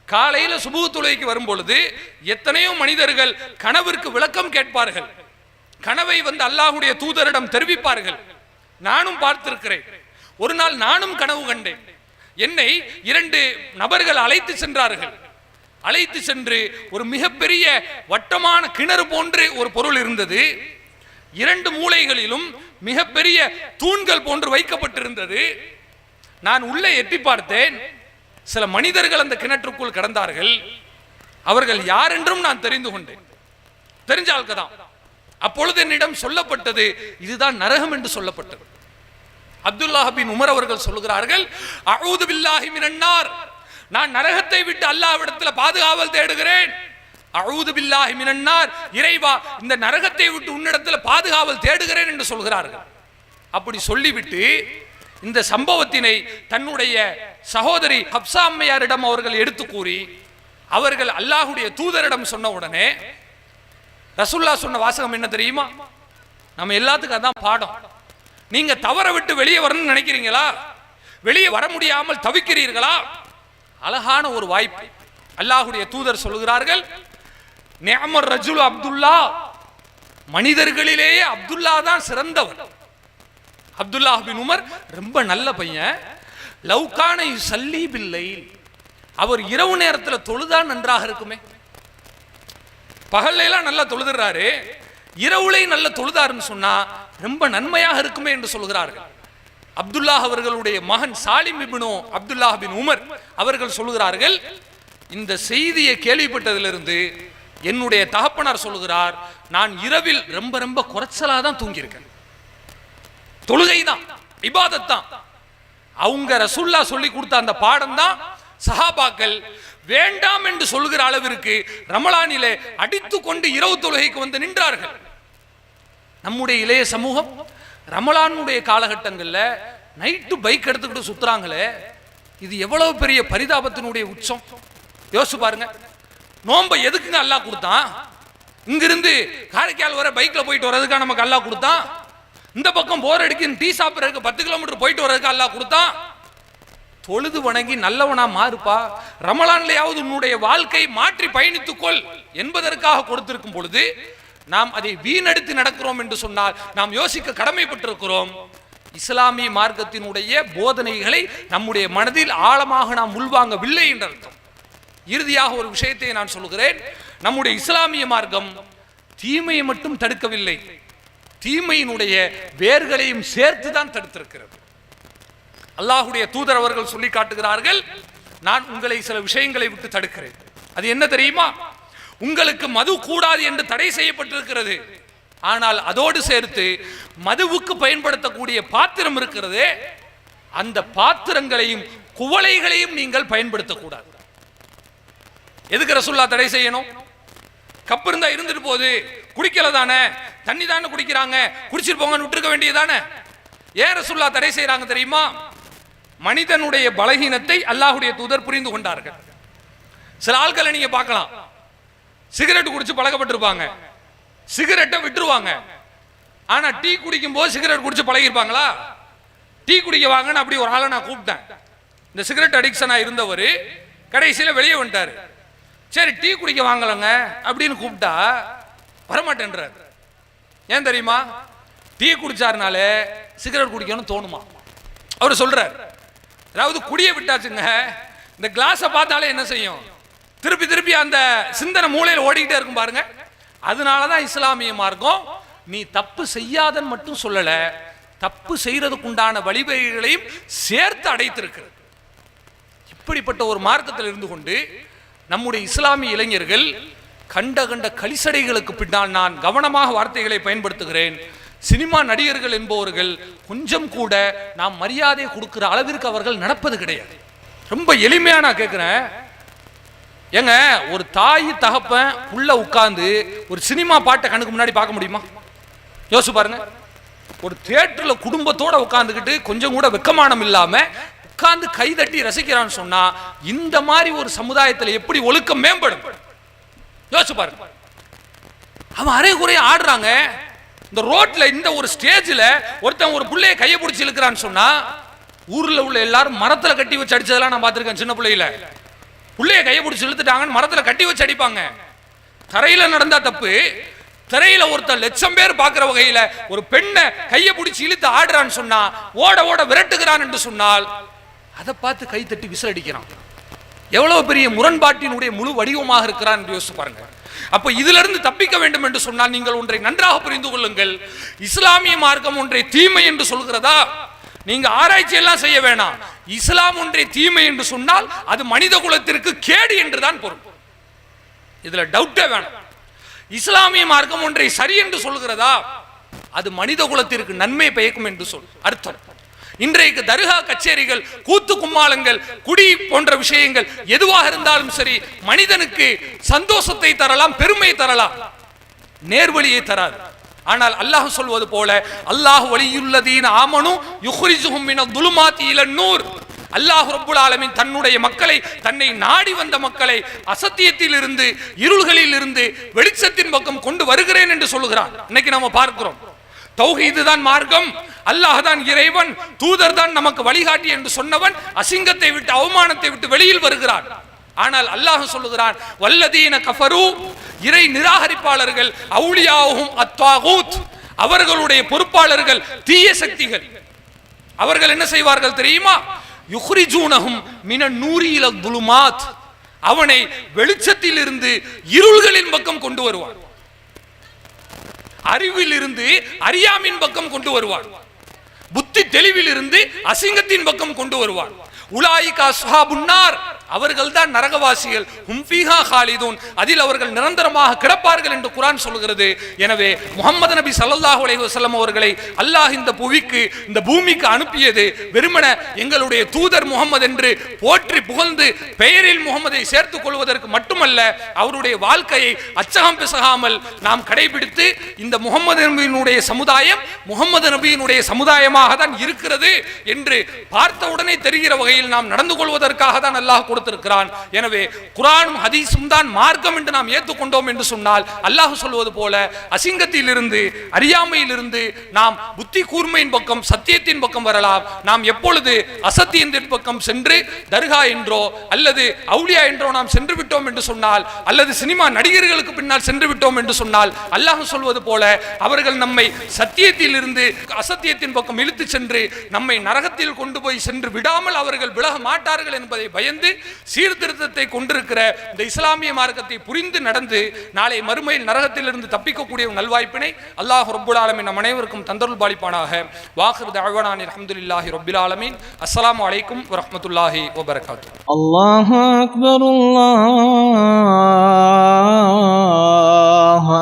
காலையில சுபூ தொழுகைக்கு வரும் பொழுது எத்தனையோ மனிதர்கள் கனவிற்கு விளக்கம் கேட்பார்கள், கனவை வந்து அல்லாஹ்வுடைய தூதரிடம் தெரிவிப்பார்கள். நானும் பார்த்திருக்கிறேன். ஒரு நாள் நானும் கனவு கண்டேன். என்னை 2 நபர்கள் அழைத்து சென்றார்கள். அழைத்து சென்று ஒரு மிகப்பெரிய வட்டமான கிணறு போன்று ஒரு பொருள் இருந்தது. 2 மூலைகளிலும் மிகப்பெரிய தூண்கள் போன்று வைக்கப்பட்டிருந்தது. நான் உள்ளே எட்டி பார்த்தேன். சில மனிதர்கள் அந்த கிணற்றுக்குள் கடந்தார்கள். அவர்கள் யார் என்றும் நான் தெரிந்து கொண்டேன். தெரிஞ்ச ஆள்கதான். அப்பொழுது என்னிடம் சொல்லப்பட்டது, இதுதான் நரகம் என்று சொல்லப்பட்டது. அப்துல்லாஹ் பின் உமர் அவர்கள் சொல்லுகிறார்கள், அஊது பில்லாஹி மினன் நார், நான் நரகத்தை விட்டு அல்லாஹ்விடத்தில் பாதுகாவல் தேடுகிறேன். அஊது பில்லாஹி மினன் நார், இறைவா இந்த நரகத்தை விட்டு உன்னிடத்தில் பாதுகாவல் தேடுகிறேன் என்று சொல்கிறார்கள். அப்படி சொல்லிவிட்டு இந்த சம்பவத்தினை தன்னுடைய சகோதரி ஹப்சா அம்மையாரிடம் அவர்கள் எடுத்து கூறி அவர்கள் அல்லாஹ்வுடைய தூதரிடம் சொன்ன உடனே ரசூலுல்லாஹ் சொன்ன வாசகம் என்ன தெரியுமா? நம்ம எல்லாத்துக்கும் அதான் பாடம். நீங்க தவற விட்டு வெளியே வரணும்னு நினைக்கிறீங்களா? வெளியே வர முடியாமல் தவிக்கிறீர்களா? அழகான ஒரு வாய்ப்பு. அல்லாஹ்வுடைய தூதர் சொல்கிறார்கள், நிஅமர் ரஜுல் அப்துல்லா, மனிதர்களிலேயே அப்துல்லா தான் சிறந்தவர். அப்துல்லாஹ் பின் உமர் ரொம்ப நல்ல பையன். லவ்கான யுஸல்லி பில்லைல், அவர் இரவு நேரத்தில் தொழுதா நன்றாக இருக்குமே. பகல்ல எல்லாம் நல்லா தொழுதுறாரு, இரவுலை நல்ல தொழுதாருன்னு சொன்னா ரொம்ப நன்மையாக இருக்குமே என்று சொல்கிறார்கள். அப்துல்லாஹ் அவர்களுடைய மகன் சாலிம் இப்னு அப்துல்லாஹ் பின் உமர் அவர்கள் சொல்கிறார்கள், இந்த செய்தியை கேள்விப்பட்டதிலிருந்து என்னுடைய தகப்பனார் சொல்கிறார், நான் இரவில் ரொம்ப ரொம்ப குறைச்சலா தான் தூங்கியிருக்கேன். தொழுகை தான், இபாதத் தான். அவங்க ரசூலுல்லாஹ் சொல்லி கொடுத்த அந்த பாடம் தான் சஹாபாக்கள் வேண்டாம் என்று சொல்கிற அளவிற்கு ரமலானிலே அடித்து கொண்டு இரவு தொழுகைக்கு வந்து நின்றார்கள். நம்முடைய இளைய சமூகம் ரமலானுடைய காலகட்டங்களில் நைட்டு பைக் எடுத்துக்கிட்டு சுத்துறாங்களே, இது எவ்வளவு பெரிய பரிதாபத்தினுடைய உச்சம். யோசிச்சு பாருங்க. நோன்பை எதுக்குங்க அல்லாஹ் கொடுத்தான்? இங்கிருந்து காரைக்கால் வர பைக்ல போயிட்டு வர்றதுக்காக நமக்கு அல்லாஹ் கொடுத்தான்? இந்த பக்கம் போர் அடிக்கு டீ சாப்பிட்றதுக்கு 10 கிலோமீட்டர் போயிட்டு வர்றதுக்கு அல்லாஹ் கொடுத்தான்? தொழுது வணங்கி நல்லவனா மாறுப்பா, ரமலான்லயாவது உன்னுடைய வாழ்க்கை மாற்றி பயணித்துக்கொள் என்பதற்காக கொடுத்திருக்கும் பொழுது நாம் அதை வீணடித்து நடக்கிறோம் என்று சொன்னால் நாம் யோசிக்க கடமைப்பட்டிருக்கிறோம். இஸ்லாமிய மார்க்கத்தினுடைய போதனைகளை நம்முடைய மனதில் ஆழமாக நாம் உள்வாங்கவில்லை என்ற அர்த்தம். இறுதியாக ஒரு விஷயத்தை நான் சொல்கிறேன். நம்முடைய இஸ்லாமிய மார்க்கம் தீமையை மட்டும் தடுக்கவில்லை, தீமையினுடைய வேர்களையும் சேர்த்து தான் தடுத்திருக்கிறது. அல்லாஹ்வுடைய தூதர் அவர்கள் சொல்லி காட்டுகிறார்கள், நான் உங்களை சில விஷயங்களை விட்டு தடுக்கிறேன். அது என்ன தெரியுமா? உங்களுக்கு மது கூடாது என்று தடை செய்யப்பட்டிருக்கிறது. ஆனால் அதோடு சேர்த்து மதுவுக்கு பயன்படுத்தக்கூடிய பாத்திரம் இருக்கிறது, அந்த பாத்திரங்களையும் குவளைகளையும் நீங்கள் பயன்படுத்தக்கூடாது. எதுக்கு ரசூலுல்லாஹ் தடை செய்யணும்? கப் இருந்தா இருந்துட்டு போகுது, குடிக்கல தானே, தண்ணி தானே குடிக்கிறாங்க, குடிச்சிட்டு போங்கன்னு விட்டுருக்க வேண்டியதானே. ஏன் ரசூலுல்லாஹ் தடை செய்யறாங்க தெரியுமா? மனிதனுடைய பலகீனத்தை அல்லாஹ்வுடைய தூதர் புரிந்து கொண்டார்கள். சில ஆட்களை நீங்க பார்க்கலாம், சிகரெட் குடிச்சு பழக்கப்பட்டிருப்பாங்க, சிகரெட்டை விட்டுருவாங்க. ஆனா டீ குடிக்கும் போது சிகரெட் குடிச்சு பழகிருப்பாங்களா? டீ குடிக்க வாங்கன்னு அப்படி ஒரு ஆளை நான் கூப்பிட்டேன். இந்த சிகரெட் அடிக்ஷனா இருந்தவர் கடைசியில் வெளியே வந்துட்டாரு. சரி டீ குடிக்க வாங்கலங்க அப்படின்னு கூப்பிட்டா வரமாட்டேன்றார். ஏன் தெரியுமா? டீ குடிச்சாருனாலே சிகரெட் குடிக்கணும்னு தோணுமா? அவர் சொல்றார், அதாவது குடியை விட்டாச்சுங்க, இந்த கிளாஸை பார்த்தாலே என்ன செய்யும்? திருப்பி திருப்பி அந்த சிந்தனை மூளையில் ஓடிக்கிட்டே இருக்கும் பாருங்க. அதனாலதான் இஸ்லாமிய மார்க்கம் நீ தப்பு செய்யாதன்னு மட்டும் சொல்லல, தப்பு செய்யறதுக்குண்டான வழிவகைகளையும் சேர்த்து அடைத்திருக்கிறது. இப்படிப்பட்ட ஒரு மார்க்கத்தில் இருந்து கொண்டு நம்முடைய இஸ்லாமிய இளைஞர்கள் கண்ட கண்ட கலிசடைகளுக்கு பின்னால், நான் கவனமாக வார்த்தைகளை பயன்படுத்துகிறேன், சினிமா நடிகர்கள் என்பவர்கள் கொஞ்சம் கூட நாம் மரியாதை கொடுக்கிற அளவிற்கு அவர்கள் நடப்பது கிடையாது. ரொம்ப எளிமையா நான் கேட்கிறேன், ஏங்க ஒரு தாய் தகப்பன் உள்ள உட்கார்ந்து ஒரு சினிமா பாட்டை கண்ணுக்கு முன்னாடி பார்க்க முடியுமா? யோசிச்சு பாருங்க. ஒரு தியேட்டர்ல குடும்பத்தோட உட்கார்ந்துக்கிட்டு கொஞ்சம் கூட வெக்கமானம் இல்லாம உட்கார்ந்து கைதட்டி ரசிக்கிறான்னு சொன்னா இந்த மாதிரி ஒரு சமுதாயத்தில் எப்படி ஒழுக்கம் மேம்படும்? யோசிச்சு பாருங்க. அவன் அரை குறைய ஆடுறாங்க இந்த ரோட்ல, இந்த ஒரு ஸ்டேஜ்ல ஒருத்தன் ஒரு புள்ளைய கையை பிடிச்சி இழுக்கிறான்னு சொன்னா ஊர்ல உள்ள எல்லாரும் மரத்துல கட்டி வச்சு அடிச்சதெல்லாம் நான் பார்த்திருக்கேன். சின்ன பிள்ளையில புள்ளைய கையை பிடிச்சி இழுத்துட்டாங்கன்னு மரத்துல கட்டி வச்சு அடிப்பாங்க. தரையில நடந்தா தப்பு, திரையில ஒருத்தர் லட்சம் பேர் பார்க்கிற வகையில ஒரு பெண்ணை கையை பிடிச்சி இழுத்து ஆடுறான்னு சொன்னா, ஓட ஓட விரட்டுகிறான் என்று சொன்னால் அதை பார்த்து கை தட்டி விசிலடிக்கிறான். எவ்வளவு பெரிய முரண்பாட்டினுடைய முழு வடிவமாக இருக்கிறான் என்று யோசிச்சு பாருங்க. அப்ப இதிலிருந்து தப்பிக்க வேண்டும் என்று சொன்னால் நீங்கள் ஒன்றை நன்றாக புரிந்து கொள்ளுங்கள். இஸ்லாமிய மார்க்கம் ஒன்றை தீமை என்று சொல்கிறதா? நீங்க ஆராய்ச்சி எல்லாம் செய்ய வேணாம், இஸ்லாம் ஒன்றே தீமை என்று சொன்னால் அது மனித குலத்திற்கு கேடு என்றுதான் பொருள். இதுல டவுட்டே வேணும். இஸ்லாமிய மார்க்கம் ஒன்றை சரி என்று சொல்கிறதா, அது மனித குலத்திற்கு நன்மை பயக்கும் என்று அர்த்தம். இன்றைக்கு தர்கா கச்சேரிகள், கூத்து கும்மாளங்கள், குடி போன்ற விஷயங்கள் எதுவாக இருந்தாலும் சரி, மனிதனுக்கு சந்தோஷத்தை தரலாம், பெருமை தரலாம், நேர்வழியை தராது. ஆனால் அல்லாஹ் சொல்வது போல, அல்லாஹ் வலியுல்லதீன ஆமனு யுக்ரிஜுஹும் மினல் துலுமாத்தி இலன் நூர். அல்லாஹ் ரப்புல் ஆலமீன் தன்னுடைய மக்களை, தன்னை நாடி வந்த மக்களை அசத்தியத்தில் இருந்து, இருள்களில் இருந்து வெளிச்சத்தின் பக்கம் கொண்டு வருகிறேன் என்று சொல்லுகிறான். இன்னைக்கு நம்ம பார்க்கிறோம், தௌஹீது தான் மார்க்கம், அல்லாஹ் தான் இறைவன், தூதர் தான் நமக்கு வழிகாட்டி என்று சொன்னவன் அசிங்கத்தை விட்டு, அவமானத்தை விட்டு வெளியில் வருகிறான். ஆனால் அல்லாஹ் சொல்லுகிறான், வல்லதீன கஃபரு, இறை நிராகரிப்பாளர்கள், அவுலியாஹும் அத்தாகூத், அவர்களுடைய பொறுப்பாளர்கள் தீய சக்திகள். அவர்கள் என்ன செய்வார்கள் தெரியுமா? யுக்ரிஜூனஹும் மினன் நூரி இல துலுமாத், அவனை வெளிச்சத்தில் இருந்து இருள்களின் பக்கம் கொண்டு வருவார், அறிவில் இருந்து அறியாமின் பக்கம் கொண்டு வருவார், புத்தி தெளிவில் இருந்து அசிங்கத்தின் பக்கம் கொண்டு வருவார். உலாயிகா அஸ்ஹாபுன்னார், அவர்கள் தான் நரகவாசிகள், ஹும் ஃபீஹா காலிதூன், அதில் அவர்கள் நிரந்தரமாக கிடப்பார்கள் என்று குர்ஆன் சொல்கிறது. எனவே முஹம்மது நபி ஸல்லல்லாஹு அலைஹி வஸல்லம் அவர்களை அல்லாஹ் இந்த புவிக்கு, இந்த பூமிக்கு அனுப்பியது வெறுமன எங்களுடைய தூதர் முகமது என்று போற்றி புகழ்ந்து பெயரில் முகமதை சேர்த்துக் கொள்வதற்கு மட்டுமல்ல, அவருடைய வாழ்க்கையை அச்சகம் பிசகாமல் நாம் கடைபிடித்து இந்த முகமது நபியினுடைய சமுதாயம் முகமது நபியினுடைய சமுதாயமாக தான் இருக்கிறது என்று பார்த்தவுடனே தெரிகிற வகையில் நாம் நடந்து கொள்வதற்காக தான் அல்லாஹ் கொடுத்திருக்கிறான். எனவே குர்ஆனும் ஹதீஸும் தான் மார்க்கம் என்று நாம் ஏற்றுக்கொண்டோம் என்று சொன்னால், அல்லாஹ் சொல்வது போல அசிங்கத்தில் இருந்து, அறியாமையில் இருந்து நாம் புத்தி கூர்மையின் பக்கம், சத்தியத்தின் பக்கம் வரலாம். நாம் எப்பொழுது அசத்தியத்தின் பக்கம் சென்று தர்கா என்றோ அல்லது அவுலியா என்றோ நாம் சென்று விட்டோம் என்று சொன்னால், அல்லது சினிமா நடிகர்களுக்கு பின்னால் சென்று விட்டோம் என்று சொன்னால், அல்லாஹ் சொல்வது போல அவர்கள் நம்மை சத்தியத்தில் இருந்து அசத்தியத்தின் பக்கம் இழுத்து சென்று நம்மை நரகத்தில் கொண்டு போய் சென்று விடாமல் அவர்கள் விலக மாட்டார்கள் என்பதை பயந்து சீர்திருத்தத்தை கொண்டிருக்கிற இந்த இஸ்லாமிய மார்க்கத்தை புரிந்து நடந்து நாளை மறுமையில் நரகத்திலிருந்து தப்பிக்கக்கூடிய நல்வாய்ப்பினை அல்லாஹ் ரப்புல் ஆலமீன் நம் அனைவருக்கும் தந்தருள் பாலிப்பானாக. வாஹிர் தஅவானா அல்ஹம்துலில்லாஹி ரப்பில் ஆலமீன். அஸ்ஸலாமு அலைக்கும் வரஹ்மத்துல்லாஹி வபரகாத்துஹு.
அல்லாஹு அக்பர், அல்லாஹு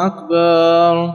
அக்பர்.